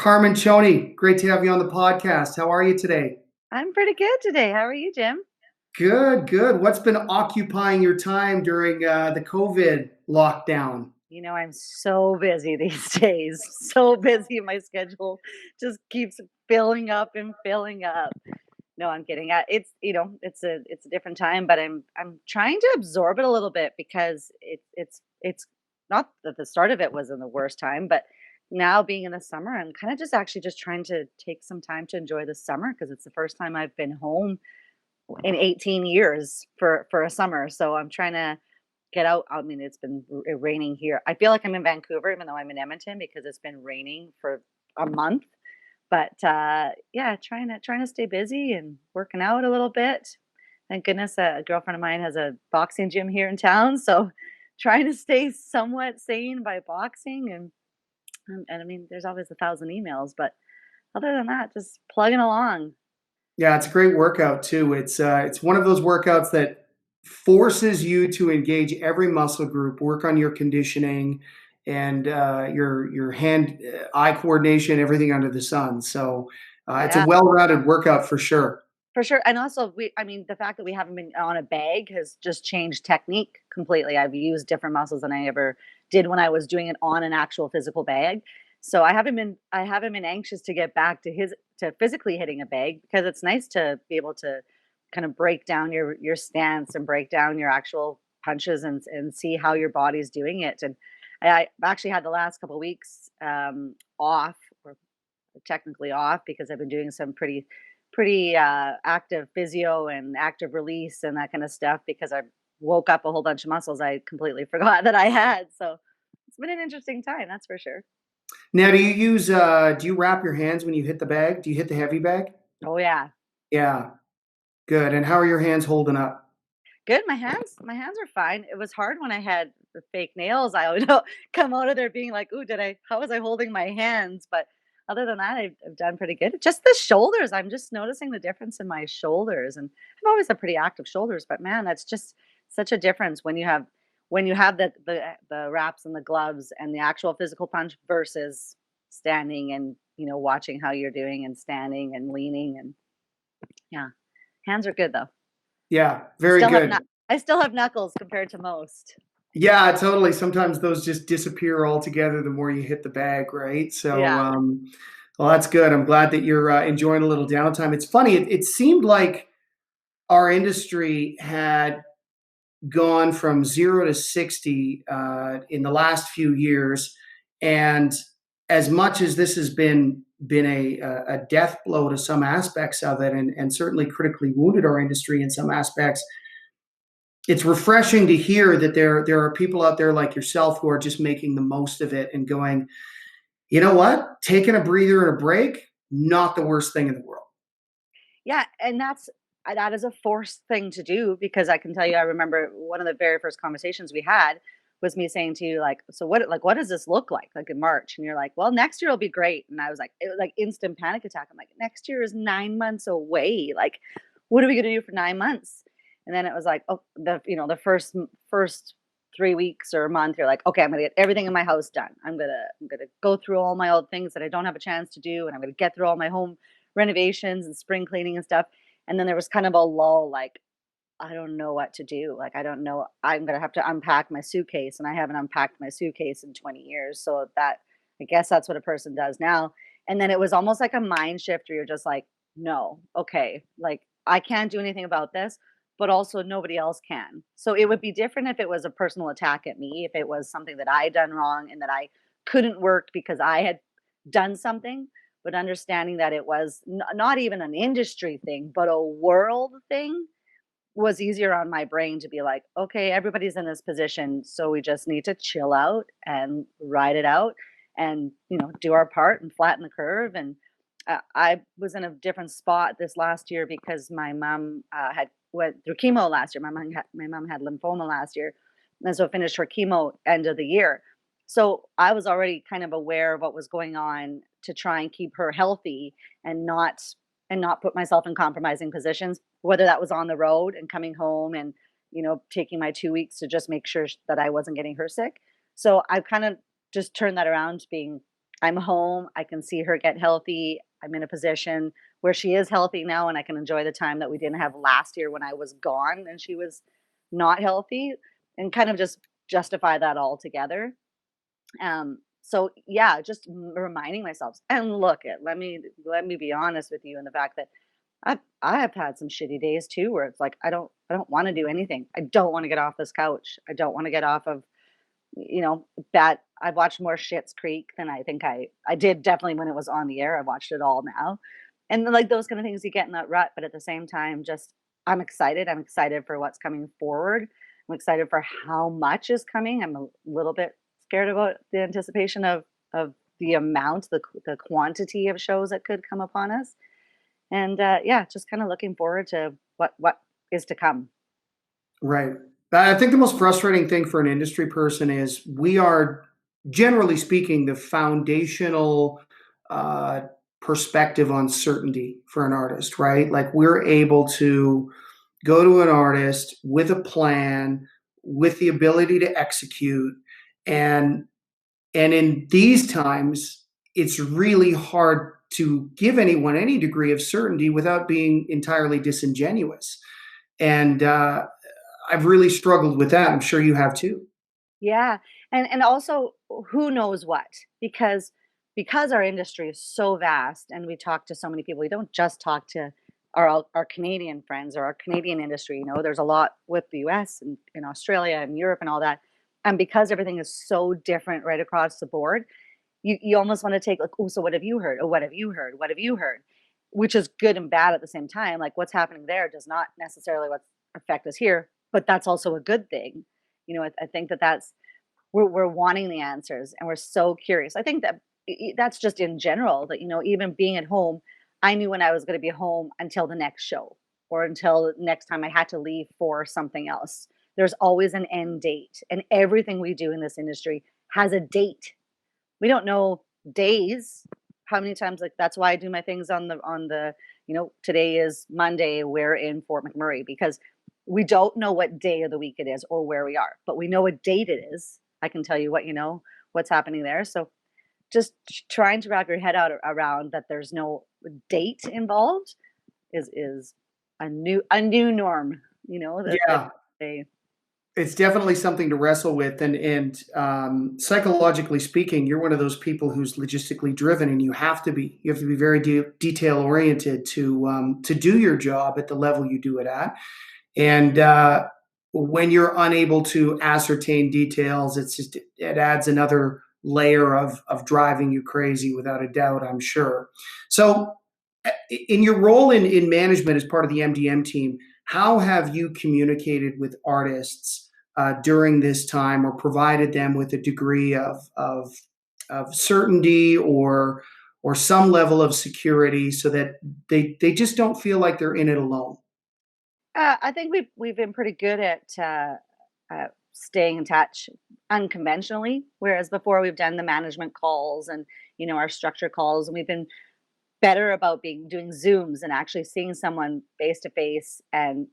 Carmen Choney, great to have you on the podcast. How are you today? I'm pretty good today. How are you, Jim? Good, good. What's been occupying your time during the COVID lockdown? I'm so busy these days. So busy. My schedule just keeps filling up and filling up. No, I'm kidding. It's a different time, but I'm trying to absorb it a little bit because it's not that the start of it was in the worst time, but now being in the summer, I'm kind of just actually just trying to take some time to enjoy the summer because it's the first time I've been home in 18 years for a summer. So I'm trying to get out. I mean, it's been raining here. I feel like I'm in Vancouver, even though I'm in Edmonton, because it's been raining for a month. But yeah, trying to stay busy and working out a little bit. Thank goodness a girlfriend of mine has a boxing gym here in town, so trying to stay somewhat sane by boxing and I mean, there's always a thousand emails, but other than that, just plugging along. Yeah, it's a great workout too. It's one of those workouts that forces you to engage every muscle group, work on your conditioning and your hand eye coordination, everything under the sun. So it's a Yeah. well-rounded workout for sure. For sure, and also I mean, the fact that we haven't been on a bag has just changed technique completely. I've used different muscles than I ever did when I was doing it on an actual physical bag. So I haven't been anxious to get back to physically hitting a bag because it's nice to be able to kind of break down your stance and break down your actual punches and see how your body's doing it. And I've actually had the last couple weeks off or technically off because I've been doing some pretty active physio and active release and that kind of stuff because I woke up a whole bunch of muscles I completely forgot that I had. So it's been an interesting time, that's for sure. Now, do you wrap your hands when you hit the bag? Do you hit the heavy bag? Oh yeah. Yeah, good. And how are your hands holding up? Good. My hands are fine. It was hard when I had the fake nails. I would come out of there being like, "Ooh, how was I holding my hands?" But other than that, I've done pretty good. Just the shoulders. I'm just noticing the difference in my shoulders, and I've always had pretty active shoulders. But man, that's just such a difference when you have the wraps and the gloves and the actual physical punch versus standing and watching how you're doing and standing and leaning and yeah, hands are good though. Yeah, I very still have good. knuck I still have knuckles compared to most. Yeah, totally. Sometimes those just disappear altogether the more you hit the bag, right? So, Yeah. well, that's good. I'm glad that you're enjoying a little downtime. It's funny. It seemed like our industry had gone from 0 to 60 in the last few years, and as much as this has been a death blow to some aspects of it, and certainly critically wounded our industry in some aspects, it's refreshing to hear that there are people out there like yourself who are just making the most of it and going, you know what, taking a breather and a break, not the worst thing in the world. Yeah, and that is a forced thing to do because I can tell you I remember one of the very first conversations we had was me saying to you like, "So what does this look like in March?" And you're like, "Well, next year will be great." And I was like, it was like instant panic attack. I'm like, "Next year is 9 months away. Like, what are we going to do for 9 months?" And then it was like, "Oh, the first 3 weeks or a month you're like, "Okay, I'm going to get everything in my house done. I'm going to go through all my old things that I don't have a chance to do and I'm going to get through all my home renovations and spring cleaning and stuff." And then there was kind of a lull, like, I don't know what to do. Like, I don't know. I'm gonna have to unpack my suitcase, and I haven't unpacked my suitcase in 20 years. So I guess that's what a person does now. And then it was almost like a mind shift where you're just like, no, okay, like I can't do anything about this, but also nobody else can. So it would be different if it was a personal attack at me, if it was something that I done wrong and that I couldn't work because I had done something, but understanding that it was not even an industry thing, but a world thing was easier on my brain to be like, okay, everybody's in this position. So we just need to chill out and ride it out and, do our part and flatten the curve. And I was in a different spot this last year because my mom had went through chemo last year. My mom had lymphoma last year, and so finished her chemo end of the year. So I was already kind of aware of what was going on to try and keep her healthy and not put myself in compromising positions, whether that was on the road and coming home and taking my 2 weeks to just make sure that I wasn't getting her sick. So I kind of just turned that around to being I'm home. I can see her get healthy. I'm in a position where she is healthy now, and I can enjoy the time that we didn't have last year when I was gone and she was not healthy, and kind of just justify that all together. So yeah, just reminding myself. And look, it let me be honest with you in the fact that I have had some shitty days too, where it's like I don't want to do anything. I don't want to get off this couch. I don't want to get off of that. I've watched more Schitt's Creek than I think I did definitely when it was on the air. I watched it all now. And then, like those kind of things you get in that rut, but at the same time, just I'm excited. I'm excited for what's coming forward. I'm excited for how much is coming. I'm a little bit scared about the anticipation of the amount, the quantity of shows that could come upon us. And yeah, just kind of looking forward to what is to come. Right. I think the most frustrating thing for an industry person is we are, generally speaking, the foundational uh, perspective on certainty for an artist, right? Like we're able to go to an artist with a plan, with the ability to execute, and in these times, it's really hard to give anyone any degree of certainty without being entirely disingenuous. And I've really struggled with that. I'm sure you have too. Yeah, and also who knows what, because our industry is so vast and we talk to so many people. We don't just talk to our Canadian friends or our Canadian industry. There's a lot with the US and in Australia and Europe and all that. And because everything is so different right across the board, you almost want to take like, oh, so what have you heard? Oh, what have you heard? What have you heard? Which is good and bad at the same time. Like what's happening there does not necessarily what affect us here, but that's also a good thing. I think that's we're wanting the answers and we're so curious. I think that that's just in general that even being at home, I knew when I was going to be home until the next show or until next time I had to leave for something else. There's always an end date, and everything we do in this industry has a date. We don't know days. How many times, like that's why I do my things on the today is Monday, we're in Fort McMurray, because we don't know what day of the week it is or where we are, but we know what date it is. I can tell you what's happening there. So just trying to wrap your head out around that there's no date involved is a new norm, that Yeah, they it's definitely something to wrestle with, and psychologically speaking, you're one of those people who's logistically driven, and you have to be. You have to be very detail oriented to do your job at the level you do it at. And when you're unable to ascertain details, it adds another layer of driving you crazy, without a doubt, I'm sure. So, in your role in management as part of the MDM team, how have you communicated with artists during this time, or provided them with a degree of certainty, or some level of security, so that they just don't feel like they're in it alone? I think we've been pretty good at staying in touch unconventionally, whereas before we've done the management calls and our structure calls, and we've been better about being doing Zooms and actually seeing someone face to face, and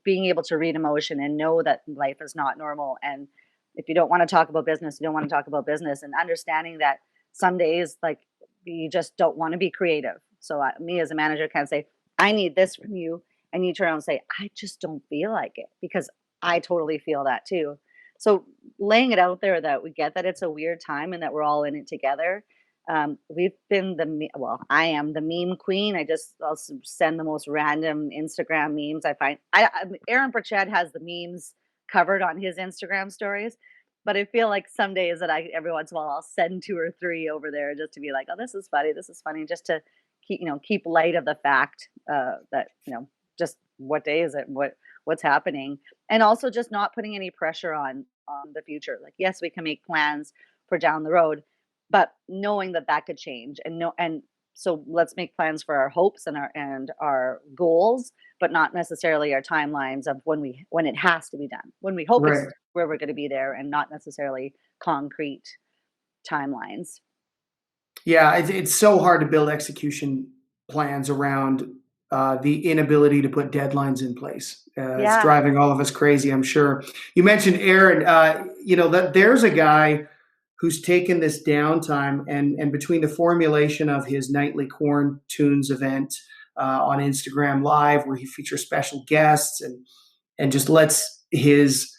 being able to read emotion and know that life is not normal. And if you don't want to talk about business, you don't want to talk about business, and understanding that some days like you just don't want to be creative. So me as a manager can say, I need this from you, and you turn around and say, I just don't feel like it, because I totally feel that too. So laying it out there that we get that it's a weird time and that we're all in it together. We've been well, I am the meme queen. I'll send the most random Instagram memes I find. Aaron Pritchett has the memes covered on his Instagram stories, but I feel like some days that I every once in a while I'll send two or three over there just to be like, oh, this is funny, just to keep light of the fact that just what day is it, what's happening, and also just not putting any pressure on the future. Like, yes, we can make plans for down the road, but knowing that that could change, and so let's make plans for our hopes and our goals, but not necessarily our timelines of when it has to be done. When we hope it's Right. where we're going to be there, and not necessarily concrete timelines. Yeah, it's so hard to build execution plans around the inability to put deadlines in place. It's Yeah. driving all of us crazy, I'm sure. You mentioned Aaron. That there's a guy who's taken this downtime and between the formulation of his nightly Corn Tunes event on Instagram Live, where he features special guests and just lets his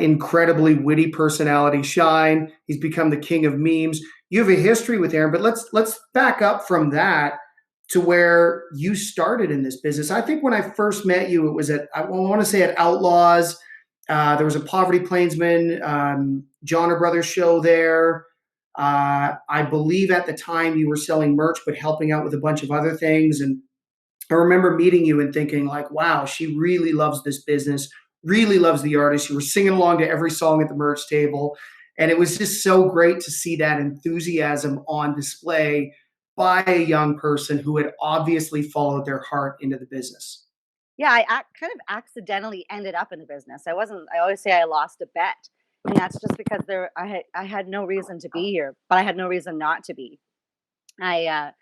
incredibly witty personality shine. He's become the king of memes. You have a history with Aaron, but let's back up from that to where you started in this business. I think when I first met you, it was I want to say at Outlaws. There was a Poverty Plainsman, Genre Brothers show there. I believe at the time you were selling merch, but helping out with a bunch of other things. And I remember meeting you and thinking like, wow, she really loves this business, really loves the artist. You were singing along to every song at the merch table. And it was just so great to see that enthusiasm on display by a young person who had obviously followed their heart into the business. Yeah, kind of accidentally ended up in the business. I wasn't. I always say I lost a bet, and that's just because I had no reason to be here, but I had no reason not to be. I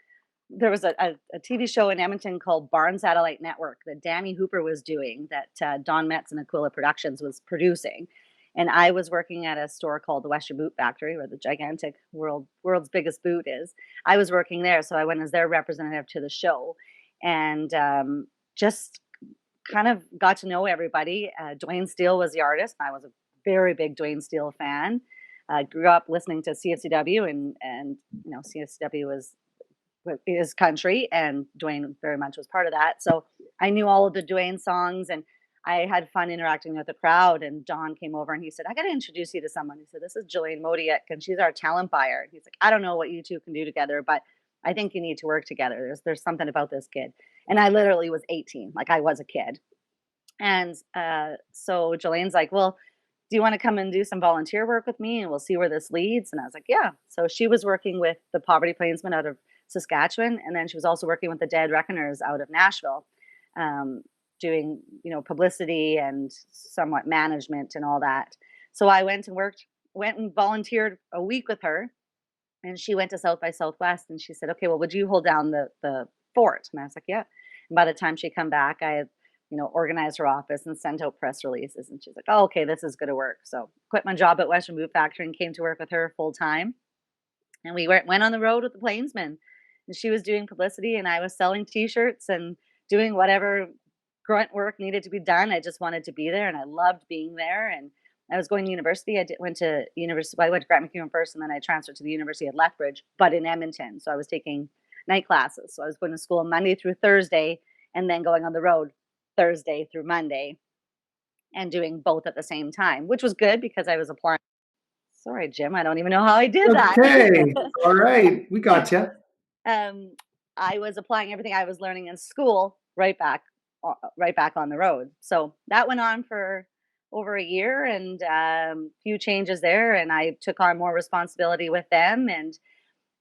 There was a TV show in Edmonton called Barn Satellite Network that Danny Hooper was doing, that Don Metz and Aquila Productions was producing, and I was working at a store called the Western Boot Factory, where the gigantic world's biggest boot is. I was working there, so I went as their representative to the show, and just kind of got to know everybody. Dwayne Steele was the artist. I was a very big Dwayne Steele fan. Grew up listening to CFCW, and CFCW was his country, and Dwayne very much was part of that. So I knew all of the Dwayne songs, and I had fun interacting with the crowd. And Don came over and he said, "I got to introduce you to someone." He said, "This is Jillian Modiak, and she's our talent buyer." He's like, "I don't know what you two can do together, but I think you need to work together. There's something about this kid." And I literally was 18, like I was a kid. And so Jillian's like, "Well, do you want to come and do some volunteer work with me, and we'll see where this leads?" And I was like, "Yeah." So she was working with the Poverty Plainsmen out of Saskatchewan, and then she was also working with the Dead Reckoners out of Nashville, doing publicity and somewhat management and all that. So I went and volunteered a week with her, and she went to South by Southwest, and she said, "Okay, well, would you hold down the fort?" And I was like, "Yeah." And by the time she come back, I had organized her office and sent out press releases, and she's like, "Oh, okay, this is going to work." So quit my job at Western Boot Factory and came to work with her full time, and we went on the road with the Plainsmen, and she was doing publicity, and I was selling T-shirts and doing whatever grunt work needed to be done. I just wanted to be there, and I loved being there. And I was going to university. Went to university. I went to Grant McEwen first, and then I transferred to the University of Lethbridge, but in Edmonton. So I was taking night classes. So I was going to school Monday through Thursday, and then going on the road Thursday through Monday, and doing both at the same time, which was good because I was applying. Sorry, Jim, I don't even know how I did that. Okay. All right. We got you. I was applying everything I was learning in school right back on the road. So that went on for over a year, and few changes there, and I took on more responsibility with them. And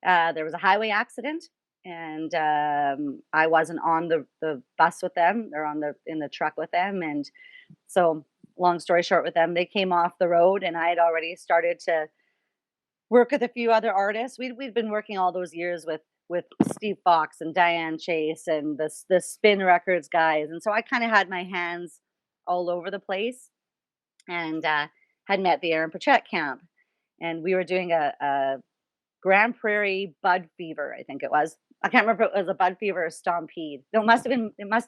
there was a highway accident, and I wasn't on the bus with them, or in the truck with them. And so, long story short, with them, they came off the road, and I had already started to work with a few other artists. We'd been working all those years with Steve Fox and Diane Chase and the Spin Records guys, and so I kind of had my hands all over the place, and had met the Aaron Pritchett camp, and we were doing a Grand Prairie Bud Fever, I think it was. I can't remember if it was a Bud Fever or Stampede. No, it must have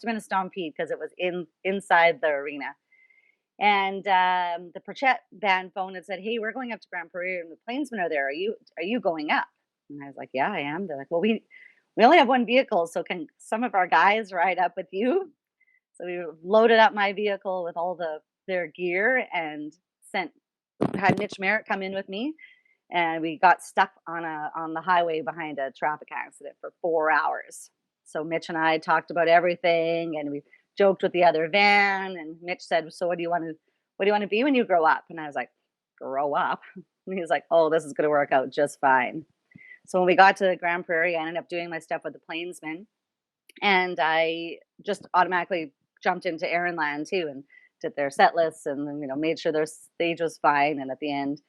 been a Stampede, because it was inside the arena. And the Pritchett band phoned and said, "Hey, we're going up to Grand Prairie, and the Plainsmen are there. Are you going up?" And I was like, "Yeah, I am." They're like, "Well, we only have one vehicle, so can some of our guys ride up with you?" So we loaded up my vehicle with all their gear, and had Mitch Merritt come in with me, and we got stuck on the highway behind a traffic accident for 4 hours. So Mitch and I talked about everything, and we joked with the other van. And Mitch said, "So what do you want to be when you grow up?" And I was like, "Grow up?" And he was like, "Oh, this is going to work out just fine." So when we got to Grand Prairie, I ended up doing my stuff with the Plainsmen, and I just automatically jumped into Aaron Land too, and did their set lists, and made sure their stage was fine. And at the end,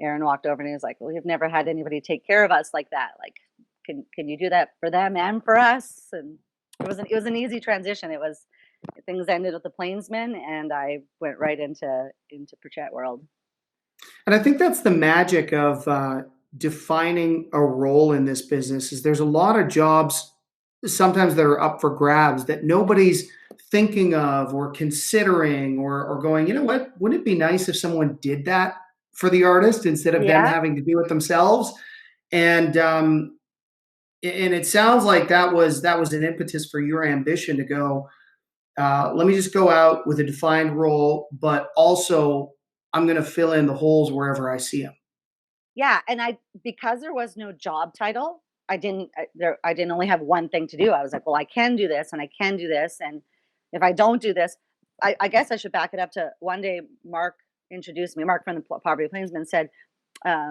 Aaron walked over and he was like, "Well, we've never had anybody take care of us like that. Like, can you do that for them and for us?" And it was an easy transition. Things ended with the Plainsmen, and I went right into Pritchett world. And I think that's the magic of defining a role in this business. Is there's a lot of jobs sometimes that are up for grabs that nobody's thinking of or considering or going, you know what, wouldn't it be nice if someone did that for the artist instead of them Yeah. having to do it themselves? And and it sounds like that was an impetus for your ambition to go, let me just go out with a defined role, but also I'm going to fill in the holes wherever I see them. Yeah, and I because there was no job title, I didn't only have one thing to do. I was like, "Well, I can do this and I can do this, and if I don't do this." I guess I should back it up to one day Mark introduced me, Mark from the Poverty Plainsman said,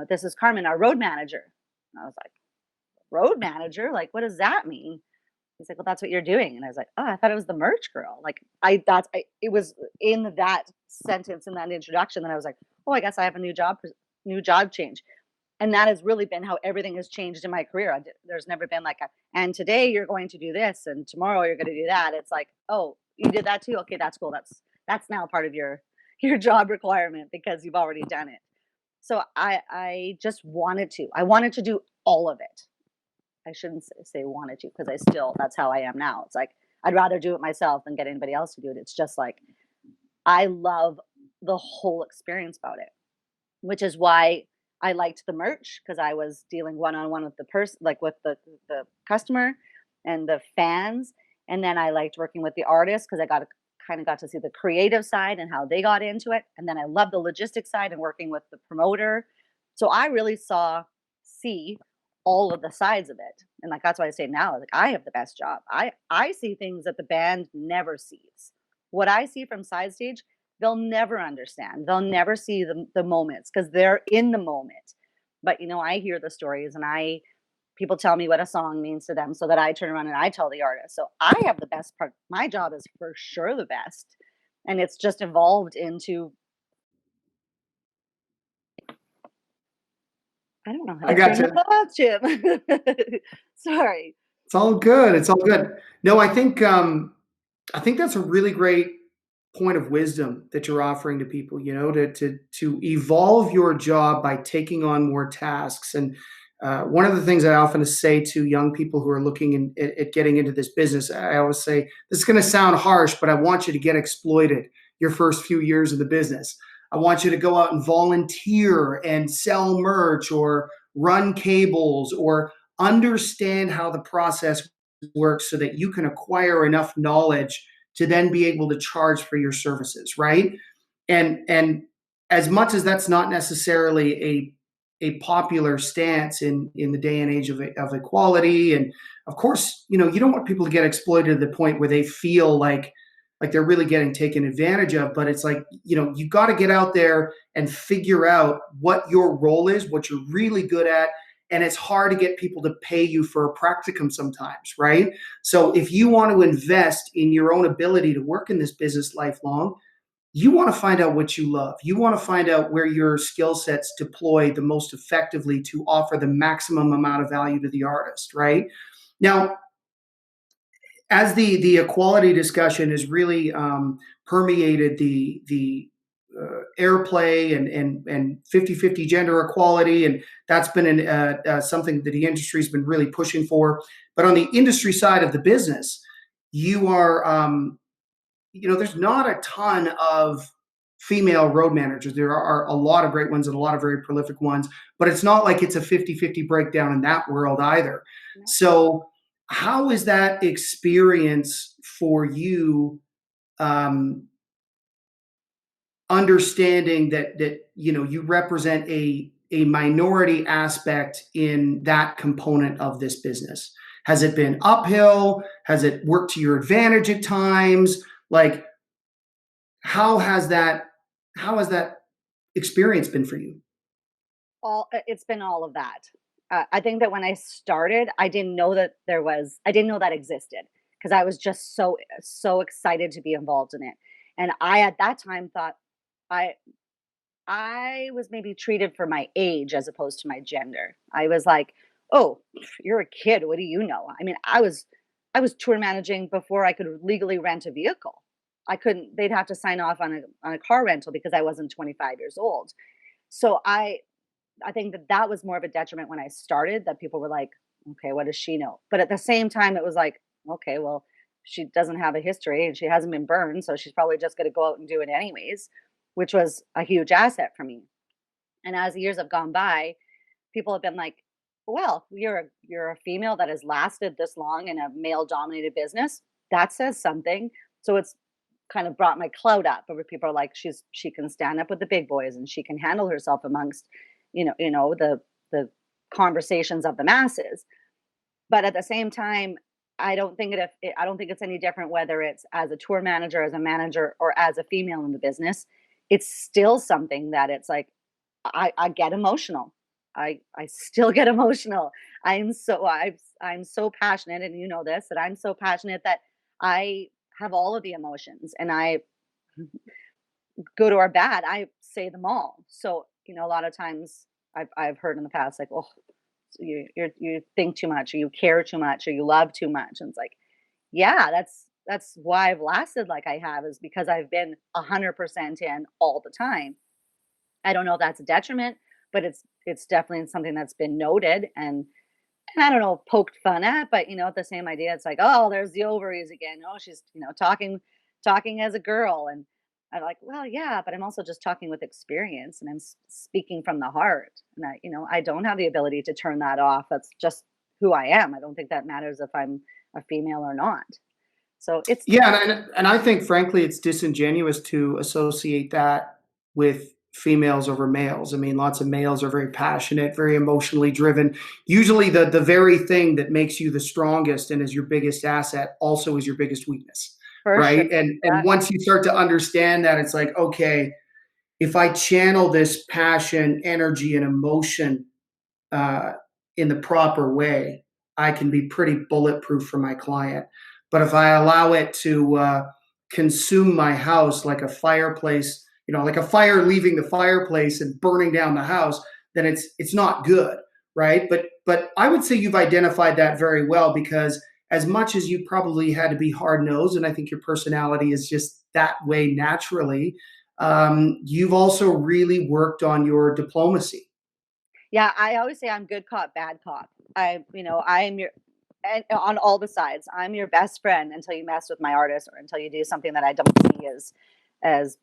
"This is Carmen, our road manager." And I was like, "Road manager? Like, what does that mean?" He's like, "Well, that's what you're doing." And I was like, "Oh, I thought it was the merch girl." Like, it was in that sentence, in that introduction, that I was like, "Oh, I guess I have a new job change." And that has really been how everything has changed in my career. There's never been like a, and today you're going to do this, and tomorrow you're going to do that. It's like, oh, you did that too. Okay, that's cool. That's now part of your your job requirement because you've already done it. So I just wanted to. I wanted to do all of it. I shouldn't say wanted to because I still that's how I am now. It's like I'd rather do it myself than get anybody else to do it. It's just like I love the whole experience about it, which is why I liked the merch because I was dealing one on one with the person, like with the customer and the fans, and then I liked working with the artists because I got to see the creative side and how they got into it, and then I love the logistics side and working with the promoter. So I really see all of the sides of it, and like that's why I say now, like I have the best job. I see things that the band never sees. What I see from side stage they'll never understand. They'll never see the moments because they're in the moment. But I hear the stories and people tell me what a song means to them so that I turn around and I tell the artist. So I have the best part. My job is for sure the best. And it's just evolved into I don't know how I to got train the to. thoughts, Jim. Sorry. It's all good. It's all good. No, I think that's a really great point of wisdom that you're offering to people, to evolve your job by taking on more tasks. And one of the things I often say to young people who are looking at getting into this business, I always say, this is going to sound harsh, but I want you to get exploited your first few years of the business. I want you to go out and volunteer and sell merch or run cables or understand how the process works so that you can acquire enough knowledge to then be able to charge for your services, right? And as much as that's not necessarily a popular stance in the day and age of equality, and of course, you don't want people to get exploited to the point where they feel like they're really getting taken advantage of. But it's like, you got to get out there and figure out what your role is, what you're really good at. And it's hard to get people to pay you for a practicum sometimes, right? So if you want to invest in your own ability to work in this business lifelong, you want to find out what you love. You want to find out where your skill sets deploy the most effectively to offer the maximum amount of value to the artist, right? Now, as the equality discussion has really permeated the airplay and 50-50 gender equality, and that's been something that the industry's been really pushing for. But on the industry side of the business, you are there's not a ton of female road managers. There are a lot of great ones and a lot of very prolific ones, but it's not like it's a 50-50 breakdown in that world either. No. So how is that experience for you, um, understanding that you represent a minority aspect in that component of this business? Has it been uphill? Has it worked to your advantage at times? Like, how has that experience been for you? It's been all of that. I think that when I started, I didn't know that existed because I was just so excited to be involved in it. And I at that time thought I I was maybe treated for my age as opposed to my gender. I was like, "Oh, you're a kid. What do you know?" I mean, I was tour managing before I could legally rent a vehicle. I couldn't. They'd have to sign off on a car rental because I wasn't 25 years old. So I think that that was more of a detriment when I started, that people were like, "Okay, what does she know?" But at the same time, it was like, "Okay, well, she doesn't have a history and she hasn't been burned, so she's probably just gonna go out and do it anyways," which was a huge asset for me. And as the years have gone by, people have been like, "Well, you're a female that has lasted this long in a male-dominated business. That says something." So it's kind of brought my clout up, where people are like, she can stand up with the big boys and she can handle herself amongst, the conversations of the masses. But at the same time, I don't think it's any different whether it's as a tour manager, as a manager, or as a female in the business. It's still something that it's like I get emotional. I still get emotional. I'm so passionate, and you know this, that I'm so passionate that I have all of the emotions, and I good or bad, I say them all. So, a lot of times I've heard in the past, like, "Oh, so you think too much, or you care too much, or you love too much." And it's like, yeah, that's why I've lasted like I have, is because I've been 100% in all the time. I don't know if that's a detriment, but it's definitely something that's been noted, and I don't know, poked fun at, but the same idea. It's like, oh, there's the ovaries again. Oh, she's talking as a girl, and I'm like, well, yeah, but I'm also just talking with experience, and I'm speaking from the heart, and I don't have the ability to turn that off. That's just who I am. I don't think that matters if I'm a female or not. So it's Yeah, and I think frankly it's disingenuous to associate that with females over males. I mean, lots of males are very passionate, very emotionally driven. Usually the very thing that makes you the strongest and is your biggest asset also is your biggest weakness, for sure. right? And Yeah, once you start to understand that, it's like, okay, if I channel this passion, energy, and emotion uh, in the proper way, I can be pretty bulletproof for my client. But if I allow it to consume my house like a fireplace, like a fire leaving the fireplace and burning down the house, then it's not good, right? But I would say you've identified that very well, because as much as you probably had to be hard nosed, and I think your personality is just that way naturally, you've also really worked on your diplomacy. yeah. I always say I'm good cop, bad cop. I am your and on all the sides. I'm your best friend until you mess with my artist, or until you do something that I don't see as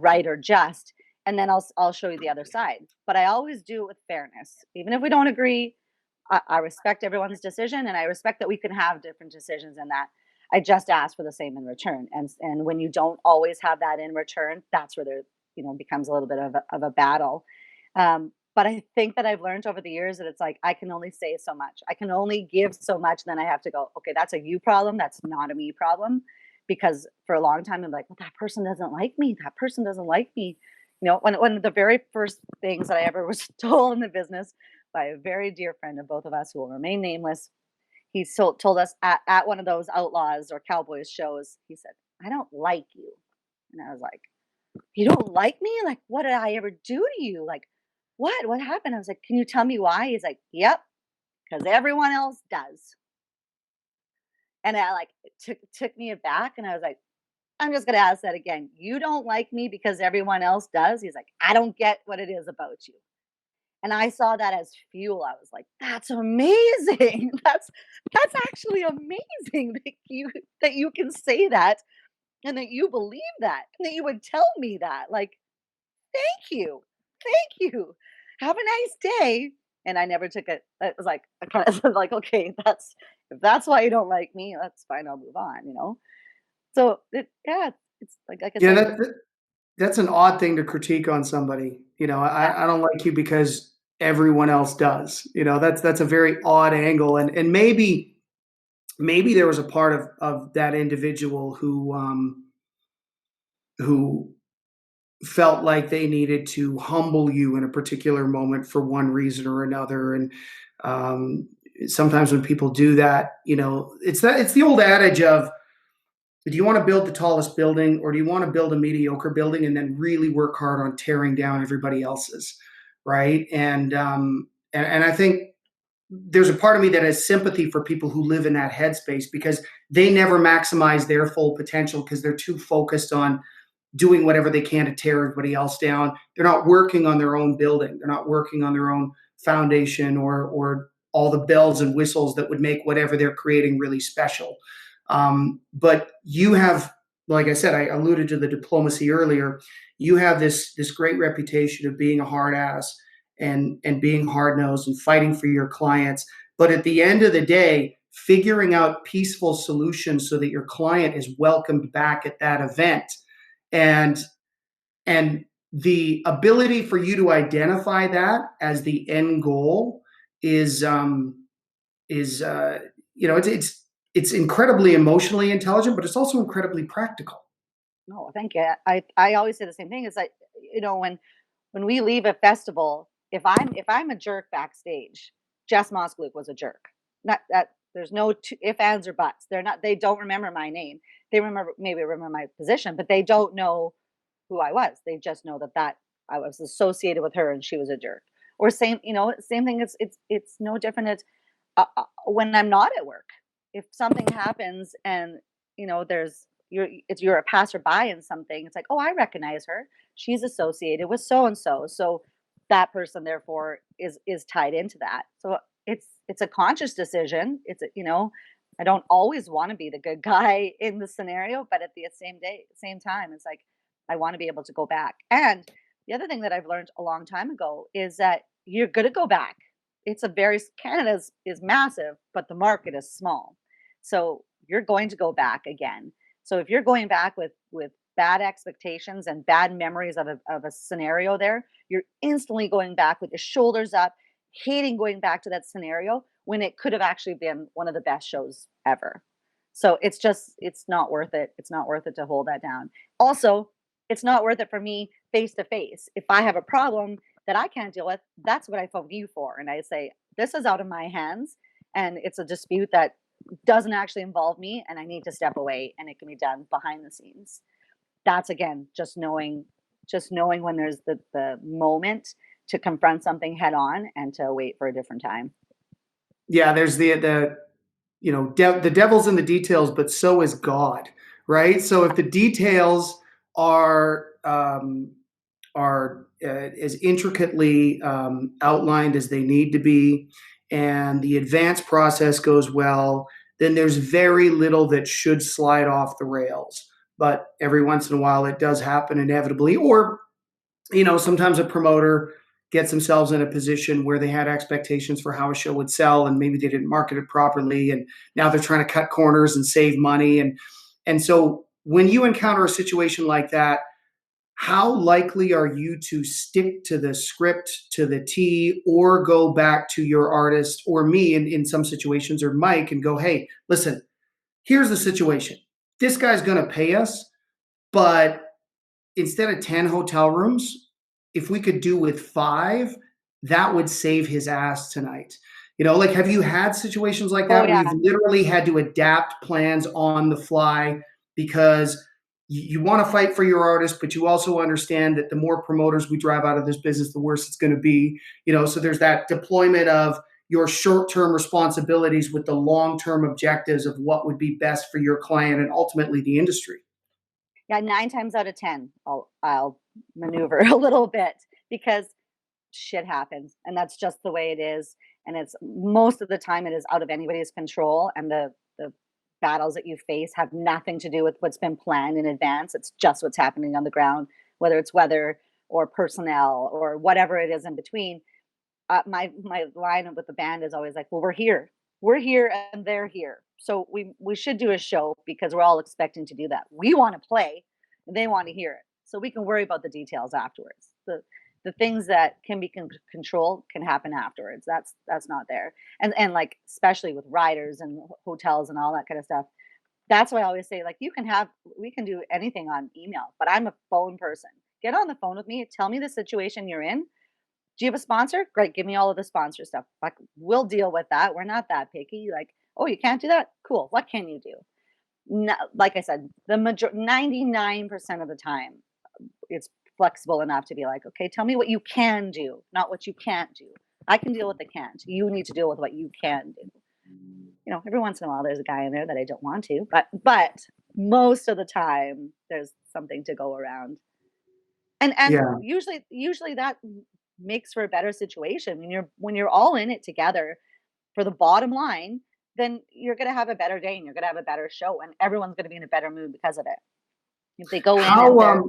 right or just, and then I'll show you the other side. But I always do it with fairness, even if we don't agree. I respect everyone's decision, and I respect that we can have different decisions, and that I just ask for the same in return. And when you don't always have that in return, that's where there becomes a little bit of a battle. But I think that I've learned over the years that it's like I can only say so much. I can only give so much. Then I have to go, okay, that's a you problem. That's not a me problem. Because for a long time, I'm like, well, that person doesn't like me. That person doesn't like me. One of the very first things that I ever was told in the business by a very dear friend of both of us, who will remain nameless, he told us at one of those outlaws or cowboys shows, he said, "I don't like you." And I was like, "You don't like me? Like, what did I ever do to you? Like, what? What happened?" I was like, "Can you tell me why?" He's like, "Yep, because everyone else does." And I like it took me aback, and I was like, "I'm just gonna ask that again. You don't like me because everyone else does?" He's like, "I don't get what it is about you." And I saw that as fuel. I was like, "That's amazing. That's actually amazing that you can say that, and that you believe that, and that you would tell me that. Like, thank you. Thank you. Have a nice day." And I never took it. It was like I kind of said, like, okay, that's if that's why you don't like me, that's fine. I'll move on. So yeah, it's like I Yeah, said, that's an odd thing to critique on somebody. yeah, I don't like you because everyone else does. That's a very odd angle, and maybe there was a part of that individual who felt like they needed to humble you in a particular moment for one reason or another. And um, sometimes when people do that, it's the old adage of, do you want to build the tallest building, or do you want to build a mediocre building and then really work hard on tearing down everybody else's, right? And I think there's a part of me that has sympathy for people who live in that headspace, because they never maximize their full potential because they're too focused on doing whatever they can to tear everybody else down. They're not working on their own building. They're not working on their own foundation or all the bells and whistles that would make whatever they're creating really special. But you have, like I said, I alluded to the diplomacy earlier. You have this great reputation of being a hard ass and being hard nosed and fighting for your clients. But at the end of the day, figuring out peaceful solutions so that your client is welcomed back at that event, and and the ability for you to identify that as the end goal is is it's incredibly emotionally intelligent, but it's also incredibly practical. No, thank you. I always say the same thing. Is like, when we leave a festival, if I'm a jerk backstage, Jess Moskaluke was a jerk. Not that there's no if ands or buts. They're not. They don't remember my name. They remember my position, but they don't know who I was. They just know that I was associated with her and she was a jerk. Or same thing. It's no different as when I'm not at work. If something happens and there's you're a passerby in something, it's like, oh, I recognize her. She's associated with so and so. So that person therefore is tied into that. So it's a conscious decision. I don't always want to be the good guy in the scenario, but at the same time, it's like I want to be able to go back. And the other thing that I've learned a long time ago is that you're going to go back. It's a very Canada is massive, but the market is small. So you're going to go back again. So if you're going back with bad expectations and bad memories of a scenario there, you're instantly going back with your shoulders up, hating going back to that scenario when it could have actually been one of the best shows ever. So it's not worth it. It's not worth it to hold that down. Also, it's not worth it for me face to face. If I have a problem that I can't deal with, that's what I phone you for. And I say, this is out of my hands and it's a dispute that doesn't actually involve me and I need to step away and it can be done behind the scenes. That's again, just knowing when there's the moment to confront something head on and to wait for a different time. Yeah, there's the devil's in the details, but so is God, right? So if the details are as intricately outlined as they need to be, and the advance process goes well, then there's very little that should slide off the rails. But every once in a while, it does happen inevitably, or sometimes a promoter gets themselves in a position where they had expectations for how a show would sell and maybe they didn't market it properly and now they're trying to cut corners and save money and so when you encounter a situation like that, how likely are you to stick to the script to the T or go back to your artist or me in some situations or Mike and go, hey, listen, here's the situation. This guy's going to pay us, but instead of 10 hotel rooms, if we could do with 5, that would save his ass tonight. Like, have you had situations like Oh that where yeah. you've literally had to adapt plans on the fly because you want to fight for your artist, but you also understand that the more promoters we drive out of this business, the worse it's going to be. So there's that deployment of your short-term responsibilities with the long-term objectives of what would be best for your client and ultimately the industry. Yeah, 9 times out of 10, I'll maneuver a little bit because shit happens, and that's just the way it is, and it's most of the time it is out of anybody's control, and the battles that you face have nothing to do with what's been planned in advance. It's just what's happening on the ground, whether it's weather or personnel or whatever it is in between. My line with the band is always like, "Well, we're here, and they're here, so we should do a show because we're all expecting to do that. We want to play, and they want to hear it, so we can worry about the details afterwards. The things that can be controlled can happen afterwards. That's not there, and like especially with riders and hotels and all that kind of stuff. That's why I always say like we can do anything on email, but I'm a phone person. Get on the phone with me. Tell me the situation you're in. Do you have a sponsor? Great, give me all of the sponsor stuff. Like, we'll deal with that. We're not that picky. Like, oh, you can't do that? Cool. What can you do? No, like I said, 99% of the time, it's flexible enough to be like, okay, tell me what you can do, not what you can't do. I can deal with the can't. You need to deal with what you can do. Every once in a while, there's a guy in there that I don't want to, but most of the time there's something to go around. And Yeah. usually that makes for a better situation when you're all in it together for the bottom line, then you're going to have a better day and you're going to have a better show and everyone's going to be in a better mood because of it. If they go in and How they're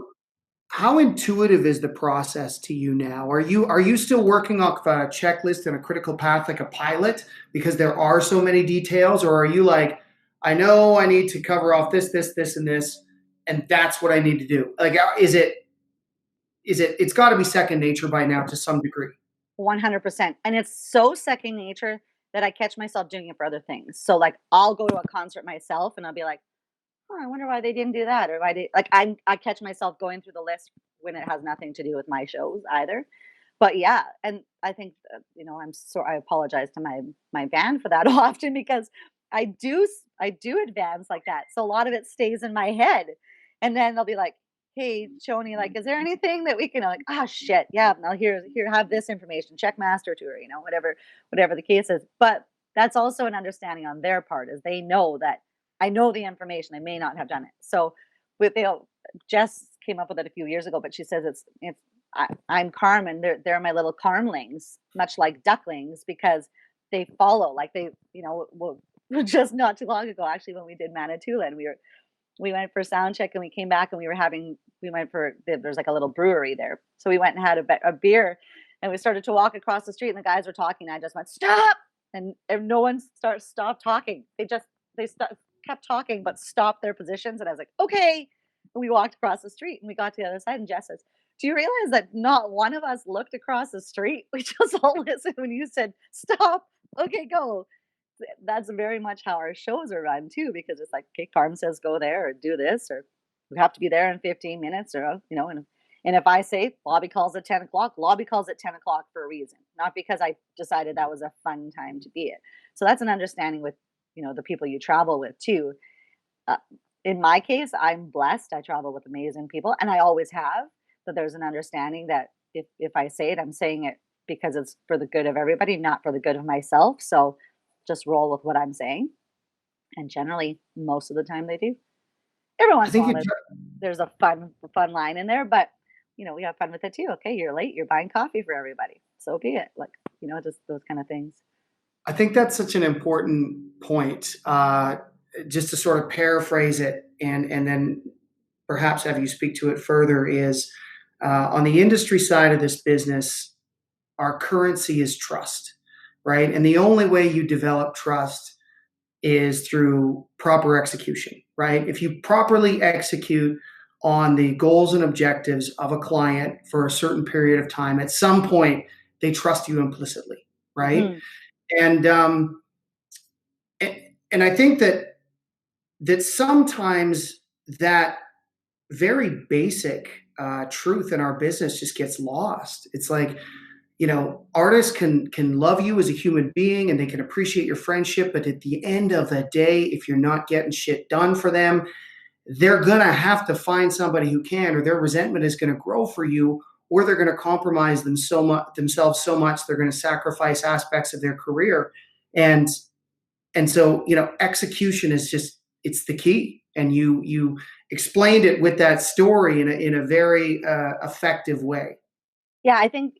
how intuitive is the process to you now? Are you still working off a checklist and a critical path like a pilot because there are so many details, or are you like, I know I need to cover off this, this, this, and this, and that's what I need to do? Like, it's got to be second nature by now to some degree. 100%. And it's so second nature that I catch myself doing it for other things. So like I'll go to a concert myself and I'll be like, oh, I wonder why they didn't do that, or why they like I catch myself going through the list when it has nothing to do with my shows either. But yeah, and I think I apologize to my band for that often because I do advance like that. So a lot of it stays in my head, and then they'll be like, "Hey, Choney, like, is there anything that we can like? Oh shit, yeah. Now here have this information. Check master tour, whatever the case is." But that's also an understanding on their part, is they know that I know the information. I may not have done it. So with Jess came up with it a few years ago, but she says I'm Carmen. They're my little Carmlings, much like ducklings, because they follow. Like just not too long ago, actually, when we did Manitoula, and we went for sound check, and we came back, and we went for there's like a little brewery there, so we went and had a beer, and we started to walk across the street, and the guys were talking. And I just went stop, and no one stopped talking. They kept talking, but stopped their positions, and I was like, okay. And we walked across the street, and we got to the other side, and Jess says, do you realize that not one of us looked across the street? We just all listened when you said, stop, okay, go. That's very much how our shows are run too, because it's like, okay, Carm says go there or do this, or we have to be there in 15 minutes, or, and if I say lobby calls at 10 o'clock, lobby calls at 10 o'clock for a reason, not because I decided that was a fun time to be it. So that's an understanding with, the people you travel with too. Uh, in my case, I'm blessed. I travel with amazing people, and I always have. But there's an understanding that if I say it, I'm saying it because it's for the good of everybody, not for the good of myself. So just roll with what I'm saying. And generally, most of the time they do. Every I once in a think while, you there's a fun line in there, but we have fun with it too. Okay, you're late. You're buying coffee for everybody. So be it. Like just those kind of things. I think that's such an important point. Just to sort of paraphrase it, and then perhaps have you speak to it further, is on the industry side of this business, our currency is trust, right? And the only way you develop trust is through proper execution, right? If you properly execute on the goals and objectives of a client for a certain period of time, at some point they trust you implicitly, right? Hmm. And and I think that sometimes that very basic truth in our business just gets lost. It's like, artists can love you as a human being and they can appreciate your friendship, but at the end of the day, if you're not getting shit done for them, they're gonna have to find somebody who can, or their resentment is gonna grow for you, or they're gonna compromise themselves so much they're gonna sacrifice aspects of their career. And so, execution is just, it's the key. And you explained it with that story in a very effective way. Yeah, I think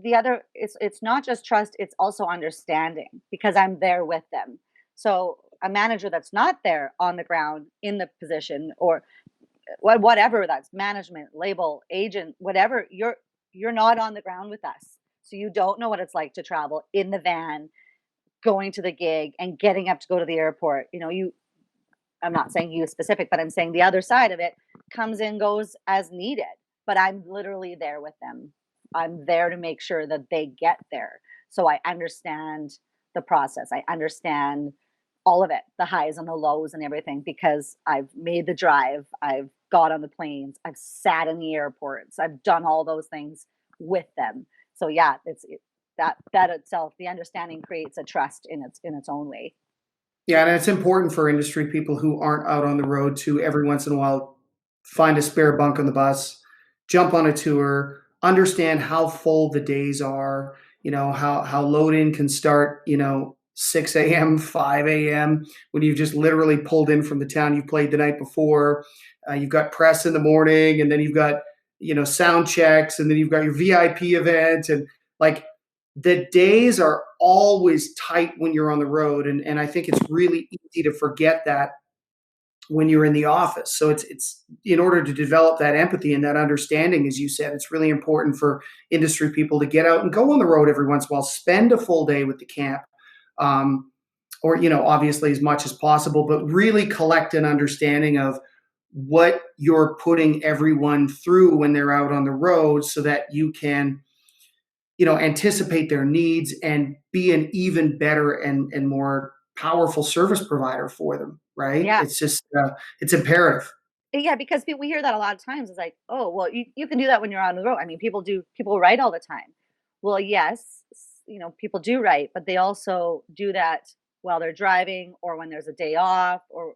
the other it's not just trust, it's also understanding because I'm there with them. So a manager that's not there on the ground in the position, or whatever, that's management, label, agent, whatever, you're not on the ground with us. So you don't know what it's like to travel in the van, going to the gig and getting up to go to the airport. I'm not saying you specific, but I'm saying the other side of it comes and goes as needed. But I'm literally there with them. I'm there to make sure that they get there. So I understand the process. I understand all of it, the highs and the lows and everything, because I've made the drive. I've got on the planes. I've sat in the airports. I've done all those things with them. So yeah, that itself, the understanding creates a trust in its own way. Yeah, and it's important for industry people who aren't out on the road to every once in a while find a spare bunk on the bus, jump on a tour, understand how full the days are, how load in can start, 6 a.m., 5 a.m., when you've just literally pulled in from the town you played the night before. You've got press in the morning, and then you've got, sound checks, and then you've got your VIP event. And like the days are always tight when you're on the road. And I think it's really easy to forget that when you're in the office. So it's in order to develop that empathy and that understanding, as you said, it's really important for industry people to get out and go on the road every once in a while, spend a full day with the camp, um, or obviously as much as possible, but really collect an understanding of what you're putting everyone through when they're out on the road, so that you can anticipate their needs and be an even better and more powerful service provider for them, right? Yeah. It's just it's imperative. Yeah, because we hear that a lot of times. It's like, oh, well, you can do that when you're on the road. I mean, people write all the time. Well, yes, people do write, but they also do that while they're driving or when there's a day off or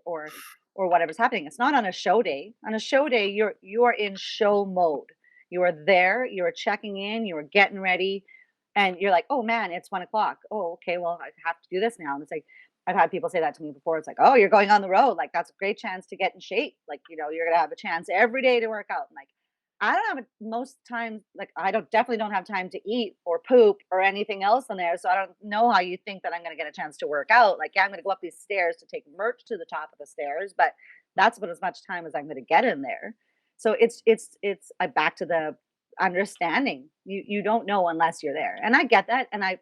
whatever's happening. It's not on a show day. On a show day, you're in show mode. You are there, you are checking in, you are getting ready, and you're like, oh man, it's 1 o'clock. Oh, okay, well, I have to do this now. And it's like, I've had people say that to me before. It's like, "Oh, you're going on the road. Like that's a great chance to get in shape. Like, you're gonna have a chance every day to work out." And like, I don't have most times. Like, I don't definitely don't have time to eat or poop or anything else in there. So I don't know how you think that I'm gonna get a chance to work out. Like, yeah, I'm gonna go up these stairs to take merch to the top of the stairs, but that's about as much time as I'm gonna get in there. So it's back to the understanding. You don't know unless you're there, and I get that, and I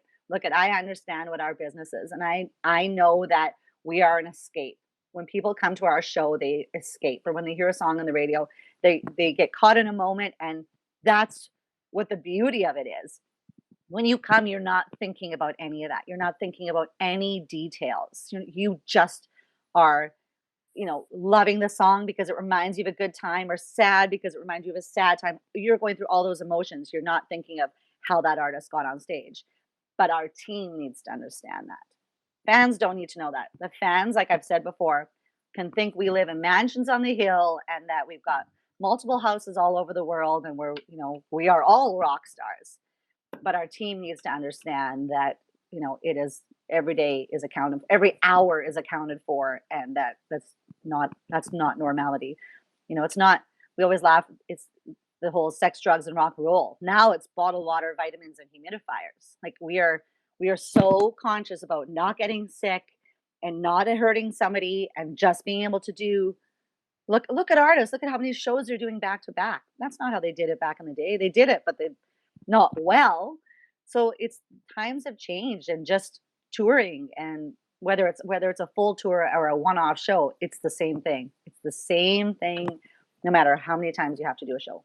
understand what our business is, and I know that we are an escape. When people come to our show, they escape, or when they hear a song on the radio, they get caught in a moment, and that's what the beauty of it is. When you come, you're not thinking about any of that. You're not thinking about any details. You just are, loving the song because it reminds you of a good time, or sad because it reminds you of a sad time. You're going through all those emotions. You're not thinking of how that artist got on stage. But our team needs to understand that. Fans don't need to know that. The fans, like I've said before, can think we live in mansions on the hill and that we've got multiple houses all over the world and we are all rock stars. But our team needs to understand that, it is every day is accounted, every hour is accounted for, and that's not normality. It's not, we always laugh, it's the whole sex, drugs, and rock and roll. Now it's bottled water, vitamins, and humidifiers. Like we are so conscious about not getting sick and not hurting somebody and just being able to do. Look at artists. Look at how many shows they're doing back to back. That's not how they did it back in the day. They did it, but they not well. So it's times have changed, and just touring, and whether it's a full tour or a one-off show, it's the same thing. It's the same thing, no matter how many times you have to do a show.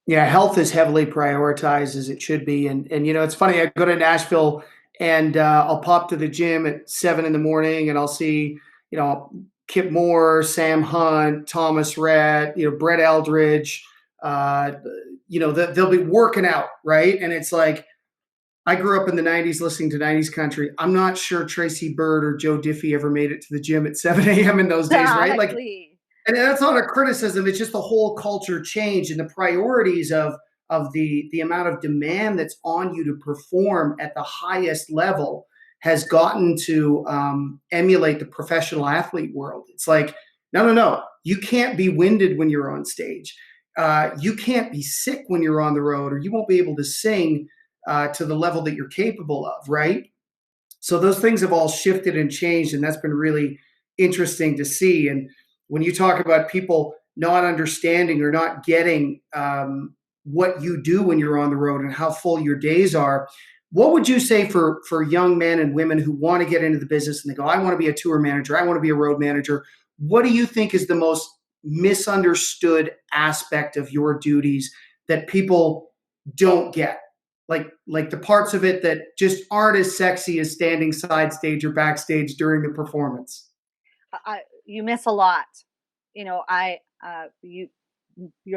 Yeah, health is heavily prioritized as it should be. And it's funny. I go to Nashville, and I'll pop to the gym at 7 in the morning, and I'll see Kip Moore, Sam Hunt, Thomas Rhett, Brett Eldridge. Uh, they'll be working out, right? And it's like, I grew up in the 90s listening to 90s country. I'm not sure Tracy Bird or Joe Diffie ever made it to the gym at 7 a.m. in those days, right? Like, Exactly. and that's not a criticism. It's just the whole culture change, and the priorities of the amount of demand that's on you to perform at the highest level has gotten to emulate the professional athlete world. It's like, no, no, no. You can't be winded when you're on stage. You can't be sick when you're on the road, or you won't be able to sing to the level that you're capable of, right? So those things have all shifted and changed, and that's been really interesting to see. And when you talk about people not understanding or not getting what you do when you're on the road and how full your days are, what would you say for young men and women who want to get into the business and they go, I want to be a tour manager, I want to be a road manager? What do you think is the most misunderstood aspect of your duties that people don't get? Like the parts of it that just aren't as sexy as standing side stage or backstage during the performance. You miss a lot. You're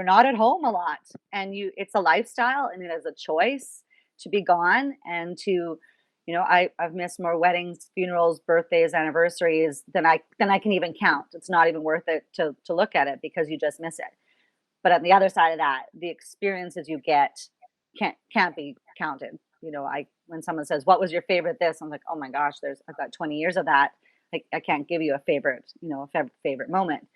not at home a lot, and it's a lifestyle, and it is a choice to be gone and to, I've missed more weddings, funerals, birthdays, anniversaries than I can even count. It's not even worth it to look at it because you just miss it. But on the other side of that, the experiences you get can't be counted. when someone says, "What was your favorite this?" I'm like, "Oh my gosh, I've got 20 years of that. Like I can't give you a favorite, favorite moment."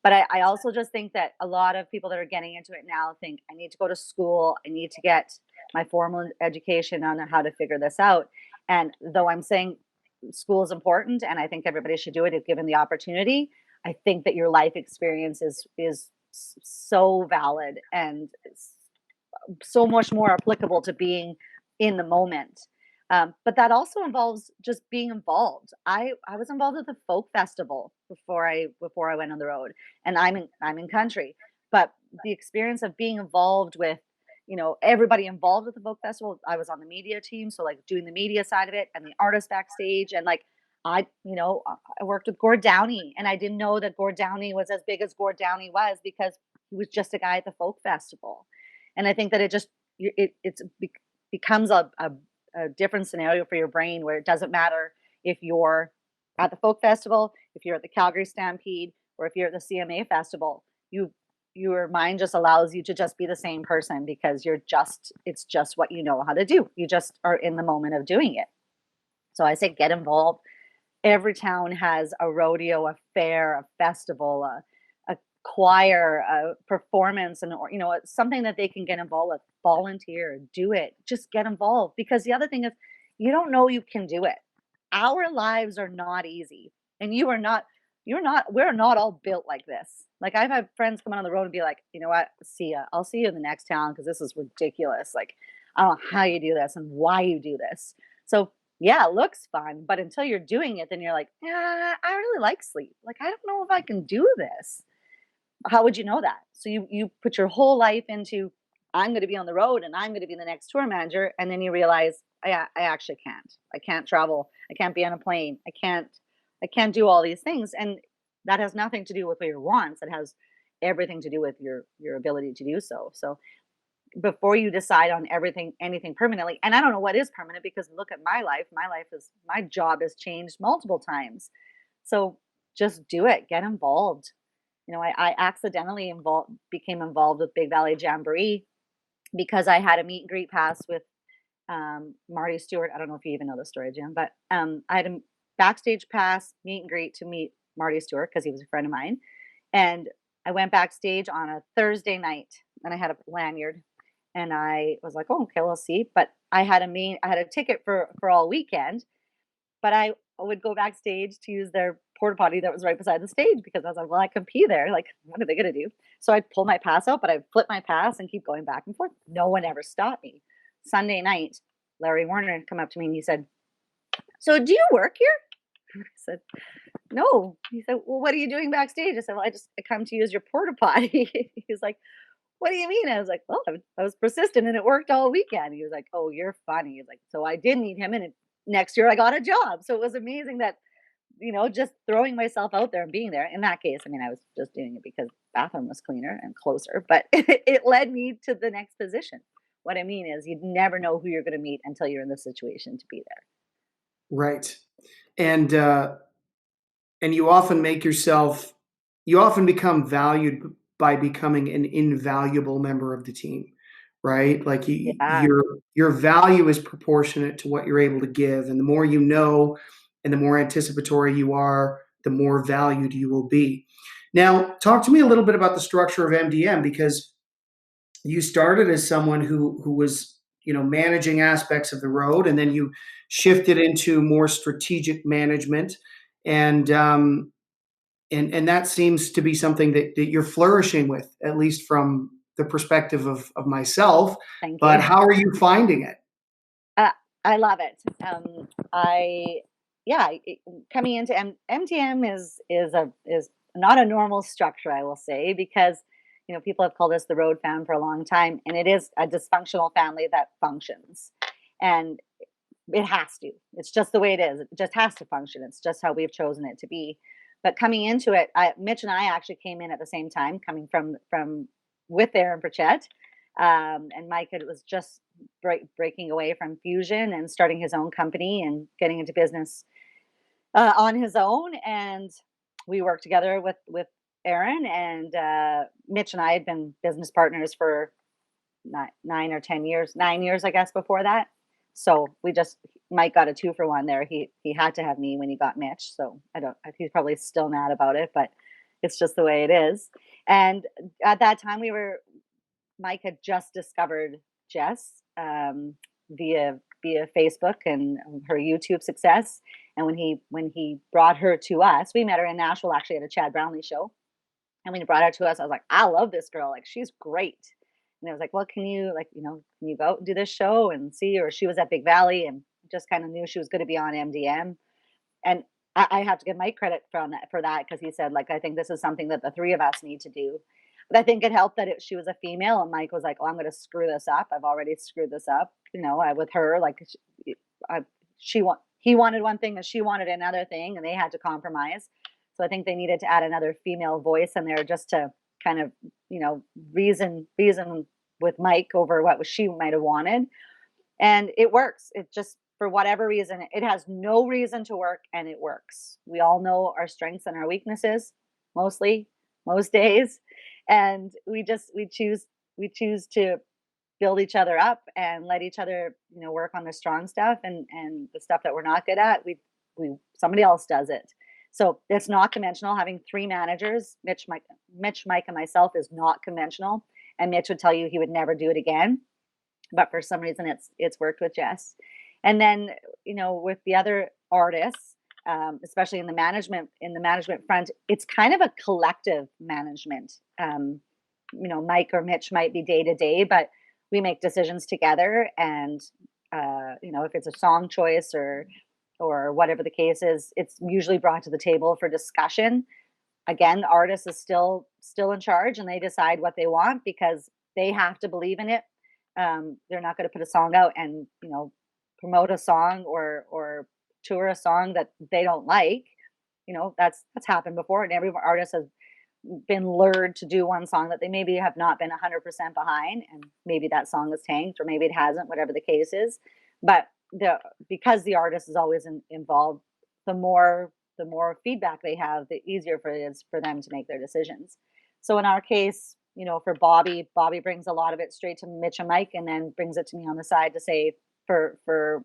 But I also just think that a lot of people that are getting into it now think I need to go to school, I need to get my formal education on how to figure this out. And though I'm saying school is important and I think everybody should do it if given the opportunity, I think that your life experience is so valid and so much more applicable to being in the moment. But that also involves just being involved. I was involved with the folk festival before I went on the road, and I'm in country. But the experience of being involved with, everybody involved with the folk festival. I was on the media team, so like doing the media side of it and the artists backstage, and like I worked with Gord Downey, and I didn't know that Gord Downey was as big as Gord Downey was because he was just a guy at the folk festival. And I think that becomes a different scenario for your brain where it doesn't matter if you're at the folk festival, if you're at the Calgary Stampede, or if you're at the CMA festival. Your mind just allows you to just be the same person because it's just what you know how to do. You just are in the moment of doing it. So I say get involved. Every town has a rodeo, a fair, a festival, a choir, a performance, and it's something that they can get involved with. Volunteer, do it. Just get involved because the other thing is you don't know you can do it. Our lives are not easy, and we're not all built like this. Like I've had friends come on the road and be like, you know what, see ya. I'll see you in the next town because this is ridiculous. Like I don't know how you do this and why you do this. So yeah, it looks fun, but until you're doing it, then you're like, yeah, I really like sleep. Like I don't know if I can do this. How would you know that? So you put your whole life into I'm going to be on the road and I'm going to be the next tour manager, and then you realize I actually can't. I can't travel. I can't be on a plane. I can't do all these things, and that has nothing to do with your wants. It has everything to do with your ability to do so. So before you decide on anything permanently, and I don't know what is permanent because look at my life. My job has changed multiple times. So just do it. Get involved. I accidentally became involved with Big Valley Jamboree because I had a meet and greet pass with Marty Stewart. I don't know if you even know the story, Jim, but I had a backstage pass meet and greet to meet Marty Stewart because he was a friend of mine. And I went backstage on a Thursday night and I had a lanyard and I was like, oh, okay, we'll see. But I had a ticket for all weekend, but I would go backstage to use their porta potty that was right beside the stage because I was like, well, I can pee there. Like, what are they going to do? So I'd pull my pass out, but I'd flip my pass and keep going back and forth. No one ever stopped me. Sunday night, Larry Warner had come up to me and he said, so do you work here? I said, no. He said, well, what are you doing backstage? I said, well, I come to use your porta potty. He's like, what do you mean? I was like, well, I was persistent and it worked all weekend. He was like, oh, you're funny. He's like, so I did meet him and next year I got a job. So it was amazing that, just throwing myself out there and being there. In that case, I mean, I was just doing it because the bathroom was cleaner and closer, but it led me to the next position. What I mean is you'd never know who you're going to meet until you're in the situation to be there. Right. And you often you often become valued by becoming an invaluable member of the team, right? Like Yeah. your value is proportionate to what you're able to give. And the more you know and the more anticipatory you are, the more valued you will be. Now, talk to me a little bit about the structure of MDM because you started as someone who was managing aspects of the road, and then you shifted into more strategic management, and and that seems to be something that you're flourishing with, at least from the perspective of myself. Thank But you. how are you finding it? Uh, I love it. I yeah, coming into MTM is not a normal structure, I will say, because people have called us the road fam for a long time, and it is a dysfunctional family that functions, and it has to. It's just the way it is. It just has to function. It's just how we've chosen it to be. But coming into it, Mitch and I actually came in at the same time, coming from with Aaron Pritchett, and Mike was just breaking away from Fusion and starting his own company and getting into business on his own. And we worked together with Aaron, and Mitch and I had been business partners for 9 or 10 years, 9 years, I guess, before that. So Mike got a 2-for-1 there. He had to have me when he got Mitch. So he's probably still mad about it, but it's just the way it is. And at that time Mike had just discovered Jess via Facebook and her YouTube success. And when he brought her to us, we met her in Nashville actually at a Chad Brownlee show. And when he brought her to us, I was like, I love this girl. Like, she's great. And I was like, well, can you go out and do this show and see? Or she was at Big Valley and just kind of knew she was going to be on MDM. And I have to give Mike credit for that because he said, like, I think this is something that the three of us need to do. But I think it helped that she was a female, and Mike was like, "Oh, I'm going to screw this up. I've already screwed this up." With her, like, he wanted one thing and she wanted another thing, and they had to compromise. So I think they needed to add another female voice in there just to kind of, reason with Mike over what she might have wanted, and it works. It just, for whatever reason, it has no reason to work, and it works. We all know our strengths and our weaknesses, most days, and we choose to build each other up and let each other, work on the strong stuff, and the stuff that we're not good at, we somebody else does it. So it's not conventional having 3 managers. Mitch, Mike, and myself is not conventional, and Mitch would tell you he would never do it again. But for some reason, it's worked with Jess. And then, with the other artists, especially in the management front, it's kind of a collective management. Mike or Mitch might be day to day, but we make decisions together. And if it's a song choice or whatever the case is, it's usually brought to the table for discussion. Again, the artist is still in charge, and they decide what they want because they have to believe in it. They're not going to put a song out and promote a song or tour a song that they don't like. That's happened before, and every artist has been lured to do one song that they maybe have not been 100% behind, and maybe that song is tanked, or maybe it hasn't, whatever the case is. But because the artist is always involved, the more feedback they have, the easier it is for them to make their decisions. So in our case, for Bobby brings a lot of it straight to Mitch and Mike, and then brings it to me on the side to say for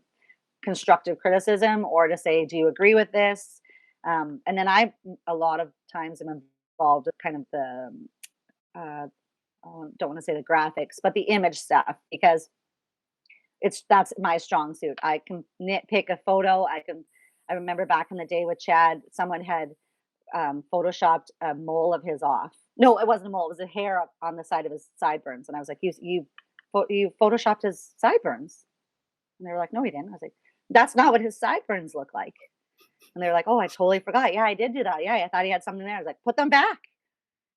constructive criticism, or to say, do you agree with this? And then I a lot of times am involved with kind of the I don't want to say the graphics, but the image stuff, because that's my strong suit. I can nitpick a photo. I remember back in the day with Chad, someone had photoshopped a mole of his off. No, it wasn't a mole. It was a hair on the side of his sideburns. And I was like, you photoshopped his sideburns. And they were like, no, he didn't. I was like, that's not what his sideburns look like. And they were like, oh, I totally forgot. Yeah, I did do that. Yeah, I thought he had something there. I was like, put them back.